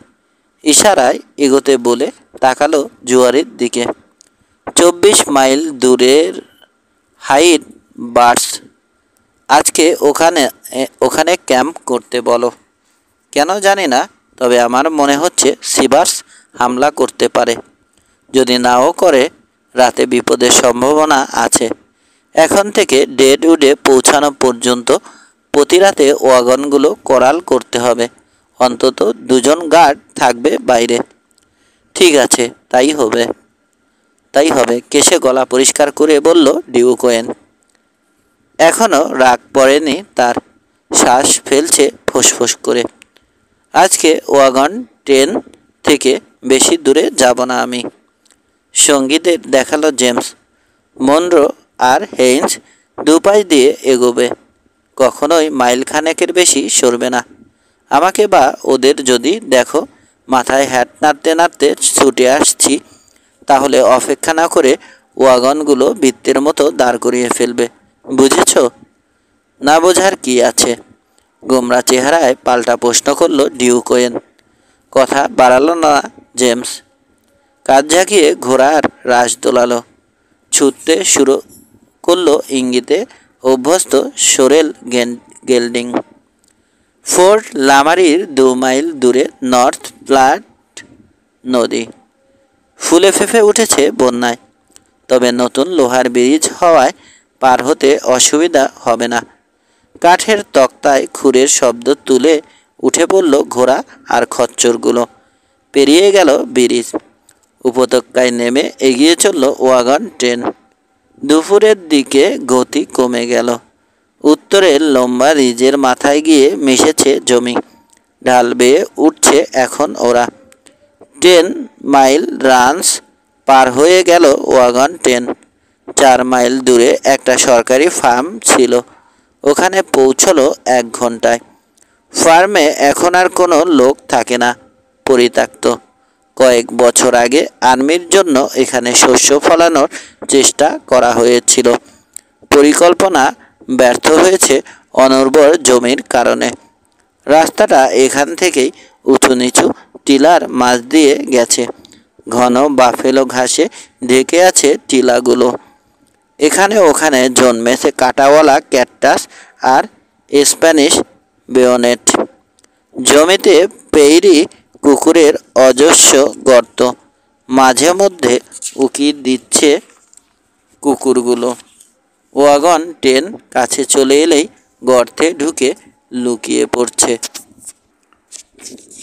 ইশারায় এগোতে বলে তাকালো জুয়ারির দিকে। 24 মাইল দূরের হাইট বার্স। আজকে ওখানে ক্যাম্প করতে বলো। কেন জানি না, তবে আমার মনে হচ্ছে সিভার্স হামলা করতে পারে। যদি নাও করে, রাতে বিপদের সম্ভাবনা আছে। এখন থেকে ডেডউডে পৌঁছানো পর্যন্ত প্রতি রাতে ওয়াগনগুলো করাল করতে হবে। অন্তত 2 জন গার্ড থাকবে বাইরে। ঠিক আছে, তাই হবে কেশে গলা পরিষ্কার করে বলল ডিউক ওয়েন। এখনও রাগ পড়েনি তার। শ্বাস ফেলছে ফোঁস করে। আজকে ওয়াগন ট্রেন থেকে বেশি দূরে যাব না আমি। সঙ্গীদের দেখালো জেমস। মনরো আর হেইন্স দুপাশ দিয়ে এগোবে। কখনোই মাইলখানেকের বেশি সরবে না। আমাকে বা ওদের যদি দেখো মাথায় হ্যাট নাড়তে নাড়তে ছুটে আসছি, তাহলে অপেক্ষা না করে ওয়াগনগুলো বৃত্তের মতো দাঁড় করিয়ে ফেলবে। বুঝেছ? না বোঝার কি আছে? গোমরা চেহারায় পাল্টা প্রশ্ন করল ডিউক ওয়েন। কথা বাড়ালো না জেমস। কাঁধ ঝাঁকিয়ে ঘোড়ার রাশ দোলালো। ছুটতে শুরু করলো ইঙ্গিতে অভ্যস্ত সোরেল গেল্ডিং। ফোর্ট লামারির 2 মাইল দূরে নর্থ প্লাট নদী ফুলে ফেঁপে উঠেছে বন্যায়। তবে নতুন লোহার ব্রিজ হওয়ায় পার হতে অসুবিধা হবে না। কাঠের তক্তায় খুরের শব্দ তুলে উঠে পড়ল ঘোড়া আর খচ্চরগুলো। পেরিয়ে গেল ব্রিজ। উপত্যকায় নেমে এগিয়ে চলল ওয়াগন ট্রেন। দুপুরের দিকে গতি কমে গেল। উত্তরের লম্বা রিজের মাথায় গিয়ে মিশেছে জমি। ঢাল বেয়ে উঠছে এখন ওরা। 10 মাইল রানস পার হয়ে গেল ওয়াগন ট্রেন। 4 মাইল দূরে একটা সরকারি ফার্ম ছিল। ওখানে পৌঁছলো 1 ঘন্টায়। ফার্মে এখন আর কোনো লোক থাকে না, পরিত্যক্ত। কয়েক বছর আগে আর্মির জন্য এখানে শস্য ফলানোর চেষ্টা করা হয়েছিল। পরিকল্পনা ব্যর্থ হয়েছে অনুর্বর জমির কারণে। রাস্তাটা এখান থেকেই উঁচু নিচু টিলার মাঝ দিয়ে গেছে। ঘন বাফেলো ঘাসে ঢেকে আছে টিলাগুলো। এখানে ওখানে জন্মেছে কাঁটাওয়ালা ক্যাকটাস আর স্প্যানিশ বেয়োনেট। জমিতে পেইরি কুকুরের অজস্র গর্ত। মাঝে মধ্যে উকি দিচ্ছে কুকুরগুলো। ওয়াগন ট্রেন কাছে চলে এলেই গর্তে ঢুকে লুকিয়ে পড়ছে।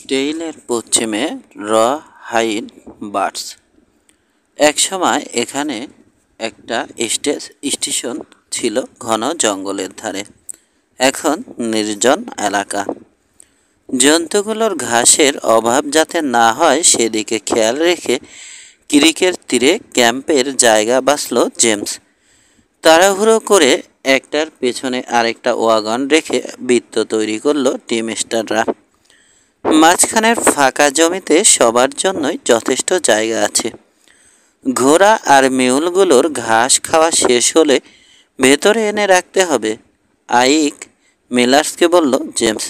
টেইলের পশ্চিমে র হাইড বার্স। একসময় এখানে একটা স্টেশন ছিল ঘন জঙ্গলের ধারে। এখন নির্জন এলাকা। জন্তুগুলোর ঘাসের অভাব যাতে না হয় সেদিকে খেয়াল রেখে ক্রিকের তীরে ক্যাম্পের জায়গা বাছল জেমস। তাড়াহুড়ো করে একটার পেছনে আরেকটা ওয়াগন রেখে বৃত্ত তৈরি করলো টিম স্টাররা। মাঝখানের ফাঁকা জমিতে সবার জন্যই যথেষ্ট জায়গা আছে। ঘোড়া আর মিউলগুলোর ঘাস খাওয়া শেষ হলে ভেতরে এনে রাখতে হবে, আইক মিলার্সকে বলল জেমস।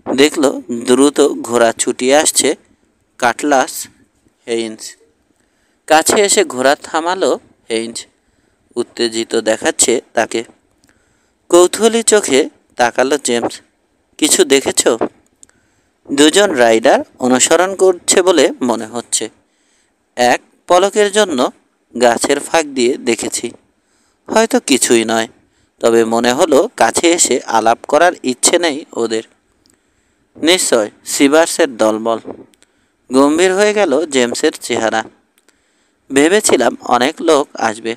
দেখল দ্রুত ঘোড়া ছুটিয়ে আসছে কাটলাস হেইন্স। কাছে এসে ঘোড়া থামালো হেইন্স। উত্তেজিত দেখাচ্ছে তাকে। কৌতূহলী চোখে তাকালো জেমস। কিছু দেখেছ? 2 জন রাইডার অনুসরণ করছে বলে মনে হচ্ছে। এক পলকের জন্য গাছের ফাঁক দিয়ে দেখেছি। হয়তো কিছুই নয়, তবে মনে হলো কাছে এসে আলাপ করার ইচ্ছে নেই ওদের। নিশ্চয় সিভার্সের দলবল। গম্ভীর হয়ে গেল জেমসের চেহারা। ভেবেছিলাম অনেক লোক আসবে।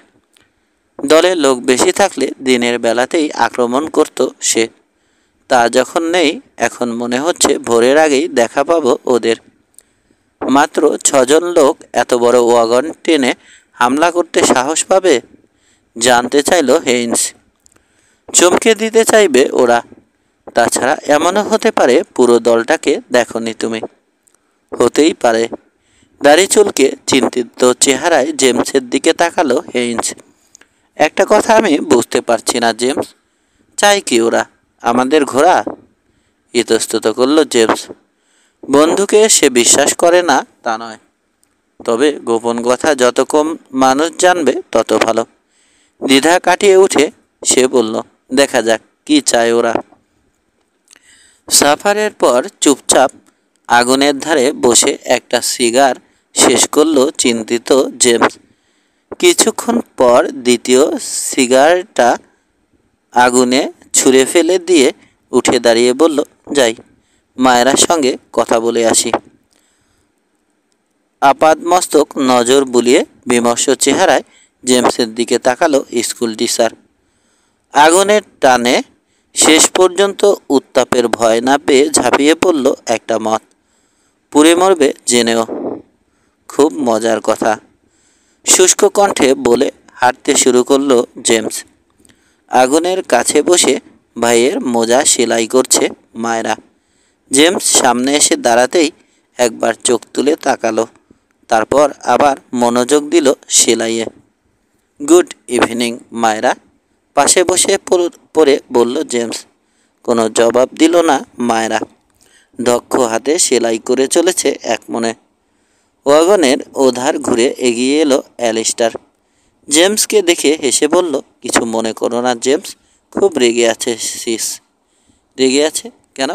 দলে লোক বেশি থাকলে দিনের বেলাতেই আক্রমণ করত সে। তা যখন নেই, এখন মনে হচ্ছে ভোরের আগেই দেখা পাবো ওদের। মাত্র 6 জন লোক এত বড় ওয়াগন টেনে হামলা করতে সাহস পাবে? জানতে চাইল হেইন্স। চমকে দিতে চাইবে ওরা। তাছাড়া এমনও হতে পারে পুরো দলটাকে দেখোনি তুমি। হতেই পারে। দাড়ি চুলকে চিন্তিত চেহারায় জেমসের দিকে তাকালো হেইন্স। একটা কথা আমি বুঝতে পারছি না জেমস, চাই কি ওরা? আমাদের ঘোড়া? ইতস্তত করল জেমস। বন্ধুকে সে বিশ্বাস করে না তা নয়, তবে গোপন কথা যত কম মানুষ জানবে তত ভালো। দ্বিধা কাটিয়ে উঠে সে বলল, দেখা যাক কি চায় ওরা। সাফারের পর চুপচাপ আগুনের ধারে বসে একটা সিগার শেষ করল চিন্তিত জেমস। কিছুক্ষণ পর দ্বিতীয় সিগারটা আগুনে ছুঁড়ে ফেলে দিয়ে উঠে দাঁড়িয়ে বলল, যাই মায়েরার সঙ্গে কথা বলে আসি। আপাদমস্তক নজর বুলিয়ে বিমর্ষ চেহারায় জেমসের দিকে তাকালো স্কুল টিচার। আগুনের টানে শেষ পর্যন্ত উত্তাপের ভয় না পেয়ে ঝাঁপিয়ে পড়ল একটা মত। পুড়ে মরবে জেনেও। খুব মজার কথা, শুষ্ক কণ্ঠে বলে হাঁটতে শুরু করলো জেমস। আগুনের কাছে বসে ভাইয়ের মোজা সেলাই করছে মায়েরা। জেমস সামনে এসে দাঁড়াতেই একবার চোখ তুলে তাকালো, তারপর আবার মনোযোগ দিল সেলাইয়ে। গুড ইভিনিং মায়েরা, পাশে বসে পড়ে বলল জেমস। কোনো জবাব দিল না মায়েরা। দক্ষ হাতে সেলাই করে চলেছে এক মনে। ওয়াগনের ওধার ঘুরে এগিয়ে এলো অ্যালিস্টার। জেমসকে দেখে হেসে বলল, কিছু মনে করো না জেমস, খুব রেগে আছে সিস। রেগে আছে কেন?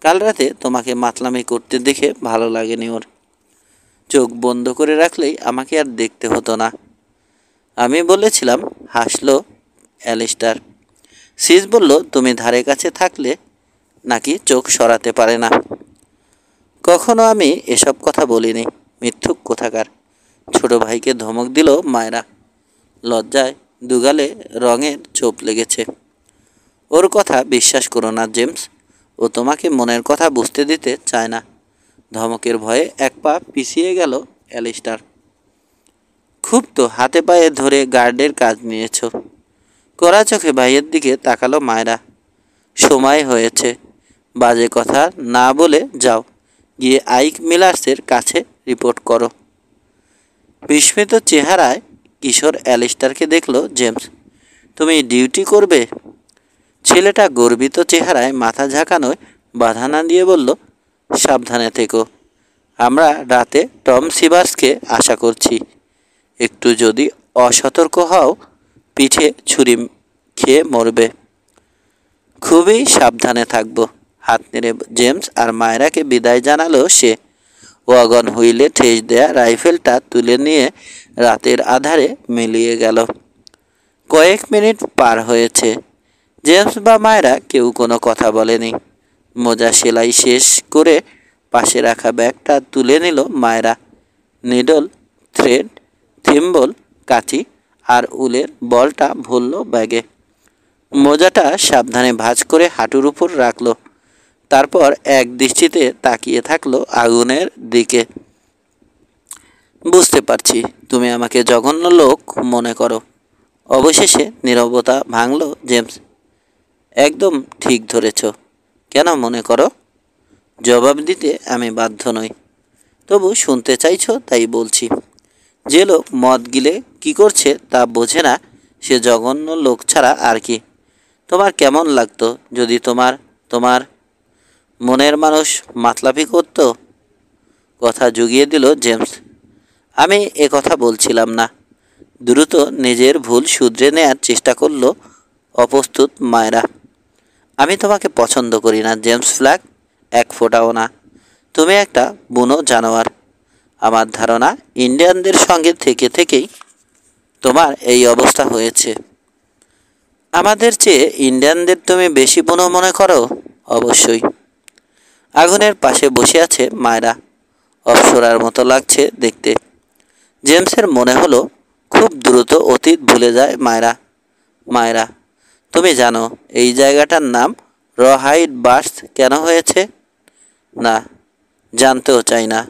কাল রাতে তোমাকে মাতলামি করতে দেখে ভালো লাগেনি ওর। চোখ বন্ধ করে রাখলেই আমাকে আর দেখতে হতো না আমি বলেছিলাম, হাসলো অ্যালিস্টার। সিস বলল, তুমি ধারে কাছে থাকলে নাকি চোখ সরাতে পারে না। কখনো আমি এসব কথা বলিনি, মিথ্যুক কোথাকার। ছোট ভাইকে ধমক দিল মায়েরা। লজ্জায় দুগালে রঙের ছোপ লেগেছে। ওর কথা বিশ্বাস করো না জেমস, ও তোমাকে মনের কথা বুঝতে দিতে চায় না। ধমকের ভয়ে এক পা পিছিয়ে গেল অ্যালিস্টার। খুব তো হাতে পায়ে ধরে গার্ডের কাজ নিয়েছ। কড়া চোখে ভাইয়ের দিকে তাকালো মায়েরা। সময় হয়েছে, বাজে কথা না বলে যাও, গিয়ে আইক মিলার্সের কাছে রিপোর্ট করো। বিস্মিত চেহারায় কিশোর অ্যালিস্টারকে দেখল জেমস। তুমি ডিউটি করবে? ছেলেটা গর্বিত চেহারায় মাথা ঝাঁকানোয় বাধা না দিয়ে বলল, সাবধানে থেকো। আমরা রাতে টম সিভার্সকে আশা করছি। একটু যদি অসতর্ক হও পিঠে ছুরি খেয়ে মরবে। খুবই সাবধানে থাকবো। হাত নেড়ে জেমস আর মায়েরাকে বিদায় জানালো সে। ওয়াগন হুইলে ঠেস দেয়া রাইফেলটা তুলে নিয়ে রাতের আধারে মিলিয়ে গেল। কয়েক মিনিট পার হয়েছে। জেমস বা মায়েরা কেউ কোনো কথা বলেনি। মোজা সেলাই শেষ করে পাশে রাখা ব্যাগটা তুলে নিল মায়েরা। নিডল, থ্রেড, থিম্বল, কাঁচি আর উলের বলটা ভরল ব্যাগে। মোজাটা সাবধানে ভাঁজ করে হাঁটুর উপর রাখলো। তারপর এক দৃষ্টিতে তাকিয়ে থাকলো আগুনের দিকে। বুঝতে পারছি তুমি আমাকে জঘন্য লোক মনে করো। অবশেষে নীরবতা ভাঙল জেমস। একদম ঠিক ধরেছ। কেন মনে করো? জবাব দিতে আমি বাধ্য নই, তবু শুনতে চাইছো তাই বলছি। যে লোক মদ গিলে কি করছে তা বোঝে না, সে জঘন্য লোক ছাড়া আর কি। তোমার কেমন লাগতো যদি তোমার মনের মানুষ মাতলামি করত? কথা জুগিয়ে দিল জেমস। আমি এ কথা বলছিলাম না। দ্রুত নিজের ভুল শুধরে নেয়ার চেষ্টা করলো অপ্রস্তুত মায়েরা। আমি তোমাকে পছন্দ করি না জেমস ফ্ল্যাক, এক ফোঁটাও না। তুমি একটা বুনো জানোয়ার। আমার ধারণা ইন্ডিয়ানদের সঙ্গে থেকে থেকেই তোমার এই অবস্থা হয়েছে। আমাদের চেয়ে ইন্ডিয়ানদের তুমি বেশি বুনো মনে করো? অবশ্যই। আগুনের পাশে বসে আছে মায়েরা। অপ্সরার মতো লাগছে দেখতে। জেমসের মনে হলো খুব দ্রুত অতীত ভুলে যায় মায়েরা। তুমি জানো এই জায়গাটার নাম রহাইড বার্স কেন হয়েছে? না, জানতেও চাই না।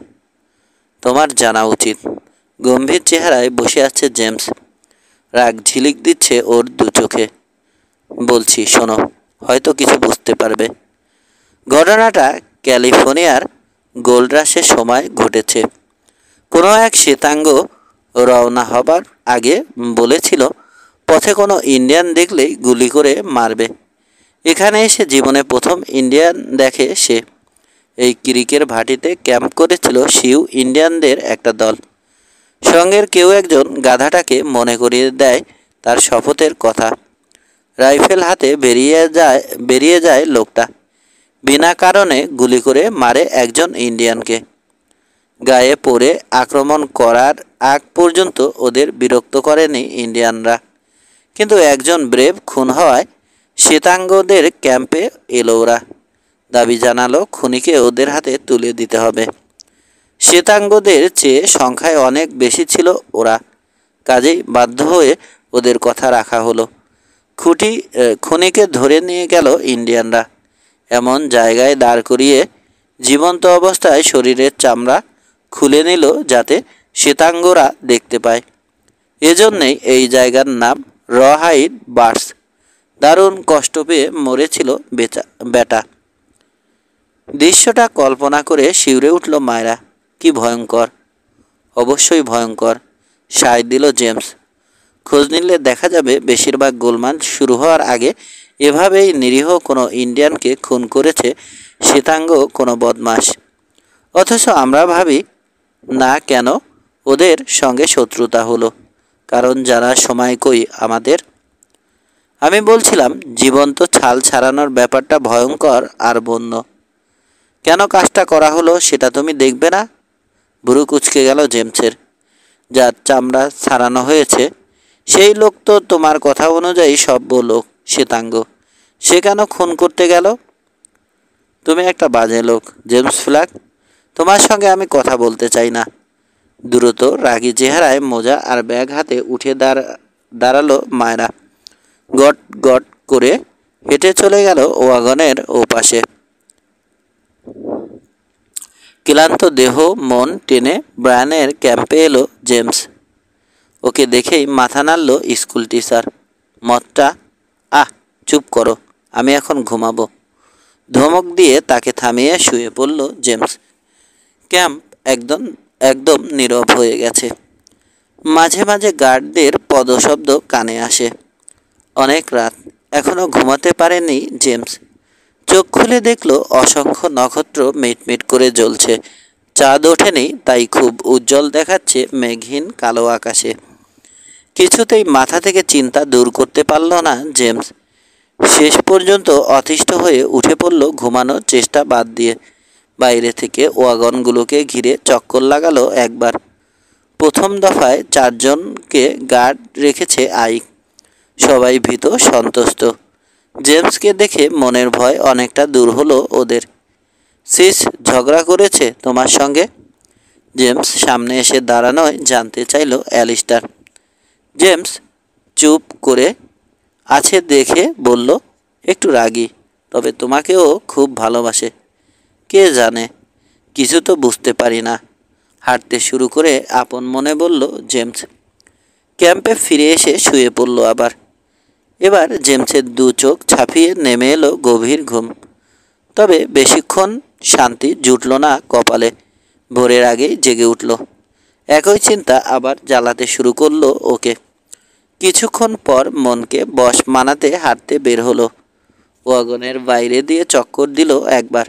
তোমার জানা উচিত। গম্ভীর চেহারায় বসে আছে জেমস। রাগ ঝিলিক দিচ্ছে ওর দু চোখে। বলছি শোনো, হয়তো কিছু বুঝতে পারবে। ঘটনাটা ক্যালিফোর্নিয়ার গোল্ড রাশের সময় ঘটেছে। কোনো এক শ্বেতাঙ্গ রওনা হবার আগে বলেছিল পথে কোনো ইন্ডিয়ান দেখলেই গুলি করে মারবে। এখানে এসে জীবনে প্রথম ইন্ডিয়ান দেখে সে। এই ক্রিকের ভাটিতে ক্যাম্প করেছিল শিউ ইন্ডিয়ানদের একটা দল। সঙ্গের কেউ একজন গাধাটাকে মনে করিয়ে দেয় তার শপথের কথা। রাইফেল হাতে বেরিয়ে যায় লোকটা। বিনা কারণে গুলি করে মারে একজন ইন্ডিয়ানকে। গায়ে পড়ে আক্রমণ করার আগ পর্যন্ত ওদের বিরক্ত করেনি ইন্ডিয়ানরা, কিন্তু একজন ব্রেভ খুন হওয়ায় শ্বেতাঙ্গদের ক্যাম্পে এলো ওরা। দাবি জানালো খুনিকে ওদের হাতে তুলে দিতে হবে। শ্বেতাঙ্গদের চেয়ে সংখ্যায় অনেক বেশি ছিল ওরা, কাজেই বাধ্য হয়ে ওদের কথা রাখা হলো। খুনিকে ধরে নিয়ে গেল ইন্ডিয়ানরা, এমন জায়গায় দাঁড় করিয়ে জীবন্ত অবস্থায় শরীরের চামড়া খুলে নিল যাতে শ্বেতাঙ্গরা দেখতে পায়। এজন্যেই এই জায়গার নাম র-হাইড বার্স। দারুণ কষ্ট পেয়ে মরেছিল বেটা। দৃশ্যটা কল্পনা করে শিউরে উঠল মায়রা। কি ভয়ঙ্কর! অবশ্যই ভয়ঙ্কর, সায় দিল জেমস। খোঁজ নিলে দেখা যাবে বেশিরভাগ গোলমাল শুরু হওয়ার আগে এভাবেই নিরীহ কোনো ইন্ডিয়ানকে খুন করেছে শ্বেতাঙ্গ কোনো বদমাশ। অথচ আমরা ভাবি না কেন ওদের সঙ্গে শত্রুতা হলো, কারণ জানার সময় কই আমাদের। আমি বলছিলাম জীবন্ত ছাল ছাড়ানোর ব্যাপারটা ভয়ঙ্কর আর বন্য। কেন কাজটা করা হলো সেটা তুমি দেখবে না? ভুরু কুঁচকে গেল জেমসের। যার চামড়া ছাড়ানো হয়েছে সেই লোক তো তোমার কথা অনুযায়ী সভ্য লোক, শ্বেতাঙ্গ। সে কেন খুন করতে গেল? তুমি একটা বাজে লোক জেমস ফ্ল্যাক। তোমার সঙ্গে আমি কথা বলতে চাই না। দ্রুত রাগী চেহারায় মোজা আর ব্যাগ হাতে উঠে দাঁড়ালো মায়রা। গট গট করে হেঁটে চলে গেল ওয়াগনের ওপাশে। ক্লান্ত দেহ মন টেনে ব্রায়ানের ক্যাম্পে এলো জেমস। ওকে দেখেই মাথা নাড়ল স্কুল টিচার। মদটা? চুপ করো, আমি এখন ঘুমাবো। ধমক দিয়ে তাকে থামিয়ে শুয়ে পড়ল জেমস। ক্যাম্প একদম নীরব হয়ে গেছে। মাঝে মাঝে গার্ডদের পদশব্দ কানে আসে। অনেক রাত, এখনো ঘুমাতে পারেনি জেমস। চোখ খুলে দেখল অসংখ্য নক্ষত্র মিটমিট করে জ্বলছে। চাঁদ ওঠেনি, তাই খুব উজ্জ্বল দেখাচ্ছে মেঘহীন কালো আকাশে। কিছুতেই মাথা থেকে চিন্তা দূর করতে পারল না জেমস। শেষ পর্যন্ত অতিষ্ঠ হয়ে উঠে পড়ল ঘুমানোর চেষ্টা বাদ দিয়ে। বাইরে থেকে ওয়াগনগুলোকে ঘিরে চক্কর লাগালো একবার। প্রথম দফায় 4 জনকে গার্ড রেখেছে আইক। সবাই ভীত সন্ত্রস্ত। জেমসকে দেখে মনের ভয় অনেকটা দূর হলো ওদের। সিস ঝগড়া করেছে তোমার সঙ্গে? জেমস সামনে এসে দাঁড়ানোয় জানতে চাইল অ্যালিস্টার। জেমস চুপ করে আছে দেখে বলল, একটু রাগী, তবে তোমাকেও খুব ভালোবাসে। কে জানে, কিছু তো বুঝতে পারি না। হাঁটতে শুরু করে আপন মনে বলল জেমস। ক্যাম্পে ফিরে এসে শুয়ে পড়ল আবার। এবার জেমসের 2 চোখ ছাপিয়ে নেমে এলো গভীর ঘুম। তবে বেশিক্ষণ শান্তি জুটল না কপালে। ভোরের আগেই জেগে উঠল। একই চিন্তা আবার জ্বালাতে শুরু করলো ওকে। কিছুক্ষণ পর মনকে বশ মানাতে হাঁটতে বের হলো। ওয়াগনের বাইরে দিয়ে চক্কর দিল একবার।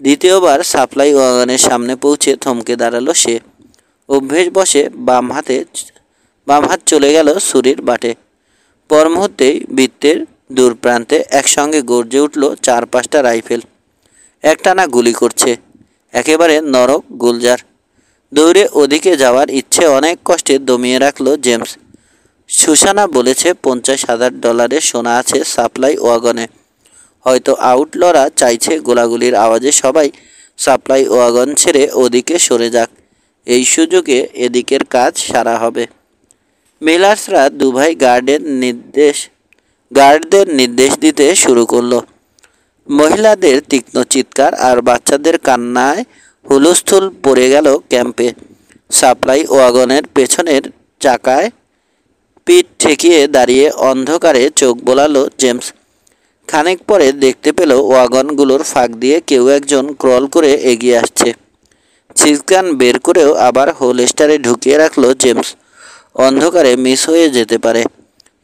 দ্বিতীয়বার সাপ্লাই ওয়াগনের সামনে পৌঁছে থমকে দাঁড়ালো সে। অভ্যেস বসে বাম হাত চলে গেল ছুরির বাটে। পর মুহূর্তেই বৃত্তের দূর প্রান্তে একসঙ্গে গর্জে উঠল 4-5টা রাইফেল। একটানা গুলি করছে, একেবারে নরক গুলজার। দৌড়ে ওদিকে যাওয়ার ইচ্ছে অনেক কষ্টে দমিয়ে রাখল জেমস। সুসানা বলেছে $50,000 সোনা আছে সাপ্লাই ওয়াগনে। হয়তো আউটলরা চাইছে গোলাগুলির আওয়াজে সবাই সাপ্লাই ওয়াগন ছেড়ে ওদিকে সরে যাক। এই সুযোগে এদিকের কাজ সারা হবে। মিলার্সরা 2 ভাই গার্ডদের নির্দেশ দিতে শুরু করলো। মহিলাদের তীক্ষ্ণ চিৎকার আর বাচ্চাদের কান্নায় হুলস্থুল পড়ে গেল ক্যাম্পে। সাপ্লাই ওয়াগনের পেছনের চাকায় পিঠ ঠেকিয়ে দাঁড়িয়ে অন্ধকারে চোখ বোলালো জেমস। খানিক পরে দেখতে পেল ওয়াগনগুলোর ফাঁক দিয়ে কেউ একজন ক্রল করে এগিয়ে আসছে। সিক্সগান বের করেও আবার হোলস্টারে ঢুকিয়ে রাখলো জেমস। অন্ধকারে মিস হয়ে যেতে পারে,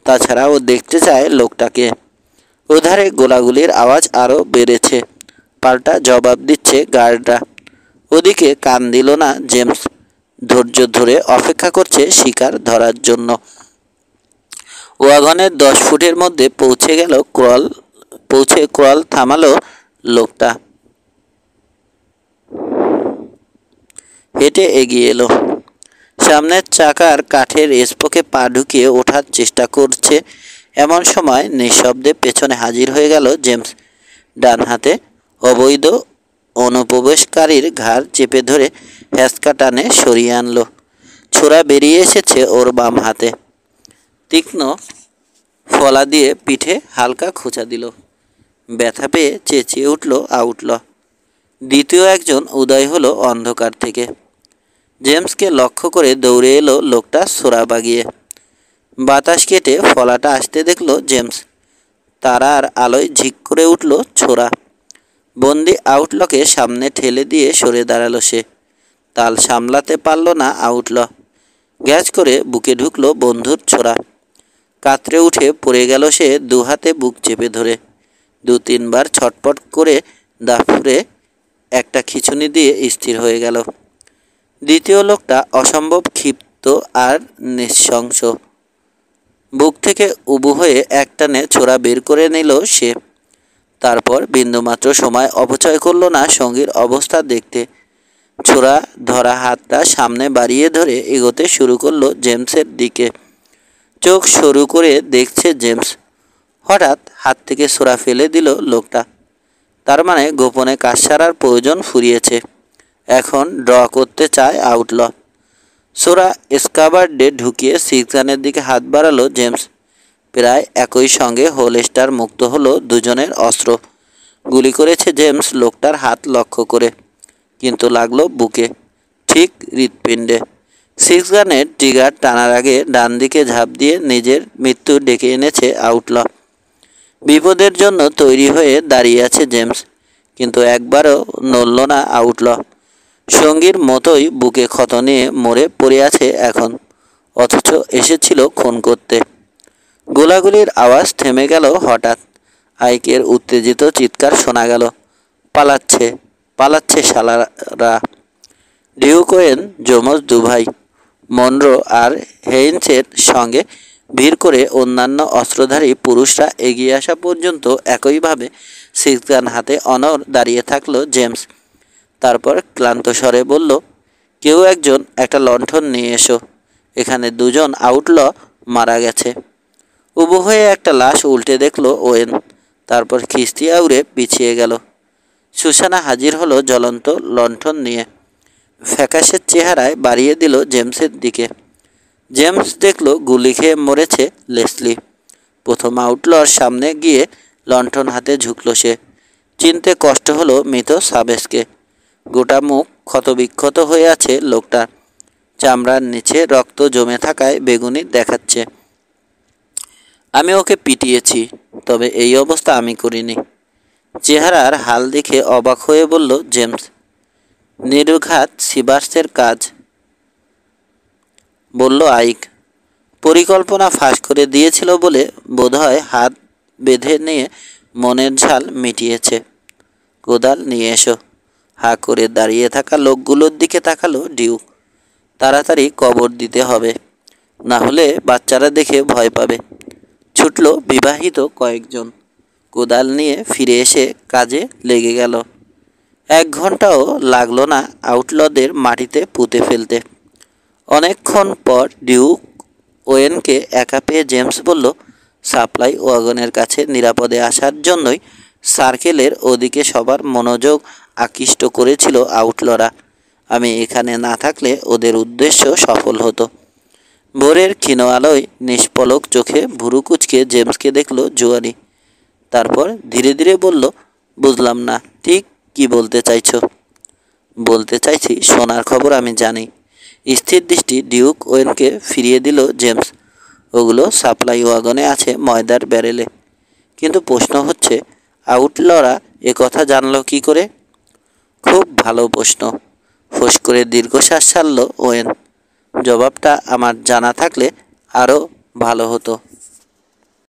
তাছাড়া ও দেখতে চায় লোকটাকে। ওধারে গোলাগুলির আওয়াজ আরও বেড়েছে, পাল্টা জবাব দিচ্ছে গার্ডরা। ওদিকে কান দিল না জেমস, ধৈর্য ধরে অপেক্ষা করছে শিকার ধরার জন্য। ওয়াগনের 10 ফুটের মধ্যে পৌঁছে ক্রল থামালো লোকটা। হেঁটে এগিয়ে এলো, সামনের চাকার কাঠের স্পোকে পা ঢুকিয়ে ওঠার চেষ্টা করছে। এমন সময় নিঃশব্দে পেছনে হাজির হয়ে গেল জেমস। ডান হাতে অবৈধ অনুপ্রবেশকারীর ঘাড় চেপে ধরে হ্যাঁচকা টানে সরিয়ে আনলো। ছোরা বেরিয়ে এসেছে ওর বাম হাতে। তীক্ষ্ণ ফলা দিয়ে পিঠে হালকা খোঁচা দিল। ব্যথা পেয়ে চেঁচিয়ে উঠল আউটল। দ্বিতীয় একজন উদয় হলো অন্ধকার থেকে। জেমসকে লক্ষ্য করে দৌড়ে এলো লোকটা ছোরা বাগিয়ে। বাতাস কেটে ফলাটা আসতে দেখল জেমস। তারার আলোয় ঝিক করে উঠল ছোরা। বন্দি আউটলকে সামনে ঠেলে দিয়ে সরে দাঁড়ালো সে। তাল সামলাতে পারল না আউটল। গ্যাস করে বুকে ঢুকলো বন্ধুর ছোরা। কাতরে উঠে পড়ে গেল সে, দুহাতে বুক চেপে ধরে। 2-3 বার ছটপট করে দাফুরে একটা খিঁচুনি দিয়ে স্থির হয়ে গেল। দ্বিতীয় লোকটা অসম্ভব ক্ষিপ্ত আর নৃশংস। বুক থেকে উবু হয়ে একটানে ছোরা বের করে নিল সে। তারপর বিন্দুমাত্র সময় অপচয় করল না সঙ্গীর অবস্থা দেখতে। ছোরা ধরা হাতটা সামনে বাড়িয়ে ধরে এগোতে শুরু করলো জেমসের দিকে। চোখ সরু করে দেখছে জেমস। হঠাৎ হাত থেকে ছোরা ফেলে দিল লোকটা। তার মানে গোপনে কাজ সারার প্রয়োজন ফুরিয়েছে। এখন ড্র করতে চায় আউটল। ছোরা স্কাবার্ডে ঢুকিয়ে সিক্সগানের দিকে হাত বাড়ালো জেমস। প্রায় একই সঙ্গে হোলস্টার মুক্ত হলো দুজনের অস্ত্র। গুলি করেছে জেমস লোকটার হাত লক্ষ্য করে, কিন্তু লাগলো বুকে, ঠিক হৃৎপিণ্ডে। সিক্সগানের ট্রিগার টানার আগে ডান দিকে ঝাঁপ দিয়ে নিজের মৃত্যু ডেকে এনেছে আউটল। বিপদের জন্য তৈরি হয়ে দাঁড়িয়ে আছে জেমস, কিন্তু একবারও নড়ল না আউটল। সঙ্গীর মতোই বুকে ক্ষত নিয়ে মরে পড়ে আছে এখন, অথচ এসেছিল খুন করতে। গোলাগুলির আওয়াজ থেমে গেল হঠাৎ। আইকের উত্তেজিত চিৎকার শোনা গেল, পালাচ্ছে, পালাচ্ছে শালারা। ডিউক ওয়েন যমজ দুভাই মনরো আর হেইন্সের সঙ্গে ভিড় করে অন্যান্য অস্ত্রধারী পুরুষরা এগিয়ে আসা পর্যন্ত একইভাবে সিক্সগান হাতে অনড় দাঁড়িয়ে থাকলো জেমস। তারপর ক্লান্ত স্বরে বলল, কেউ একজন একটা লণ্ঠন নিয়ে এসো, এখানে 2 জন আউটল মারা গেছে। উবু হয়ে একটা লাশ উল্টে দেখলো ওয়েন, তারপর খিস্তি আউড়ে পিছিয়ে গেল। সুসানা হাজির হলো জ্বলন্ত লণ্ঠন নিয়ে। ফ্যাকাশের চেহারায় বাড়িয়ে দিল জেমসের দিকে। জেমস দেখল গুলি খেয়ে মরেছে লেসলি। প্রথম আউটলর সামনে গিয়ে লণ্ঠন হাতে ঝুঁকল সে। চিনতে কষ্ট হলো মৃত সাবেসকে। গোটা মুখ ক্ষতবিক্ষত হয়ে আছে লোকটার। চামড়ার নিচে রক্ত জমে থাকায় বেগুনি দেখাচ্ছে। আমি ওকে পিটিয়েছি, তবে এই অবস্থা আমি করিনি। চেহারার হাল দেখে অবাক হয়ে বলল জেমস। নির্ঘাত সিভার্সের কাজ, বলল আইক। পরিকল্পনা ফাঁস করে দিয়েছিল বলে বোধহয় হাত বেঁধে নিয়ে মনের ঝাল মিটিয়েছে। কোদাল নিয়ে এসো। হা করে দাঁড়িয়ে থাকা লোকগুলোর দিকে তাকালো ডিউক। তাড়াতাড়ি কবর দিতে হবে, না হলে বাচ্চারা দেখে ভয় পাবে। ছুটল বিবাহিত কয়েকজন। কোদাল নিয়ে ফিরে এসে কাজে লেগে গেল। 1 ঘন্টাও লাগলো না আউটলদের মাটিতে পুঁতে ফেলতে। অনেকক্ষণ পর ডিউক ওয়েনকে একা পেয়ে জেমস বলল, সাপ্লাই ওয়াগনের কাছে নিরাপদে আসার জন্যই সার্কেলের ওদিকে সবার মনোযোগ আকৃষ্ট করেছিল আউটলরা। আমি এখানে না থাকলে ওদের উদ্দেশ্য সফল হতো। ভোরের ক্ষীণ আলোয় নিষ্পলক চোখে ভুরু কুচকে জেমসকে দেখল জুয়ারি। তারপর ধীরে ধীরে বলল, বুঝলাম না ঠিক কি বলতে চাইছো। বলতে চাইছি সোনার খবর আমি জানি। স্থির দৃষ্টি ডিউক ওয়েনকে ফিরিয়ে দিল জেমস। ওগুলো সাপ্লাই ওয়াগনে আছে ময়দার ব্যারেলে। কিন্তু প্রশ্ন হচ্ছে, আউটলরা কথা জানলো কি করে? খুব ভালো প্রশ্ন। ফোঁস করে দীর্ঘশ্বাস ছাড়ল ওয়েন। জবাবটা আমার জানা থাকলে আরও ভালো হতো।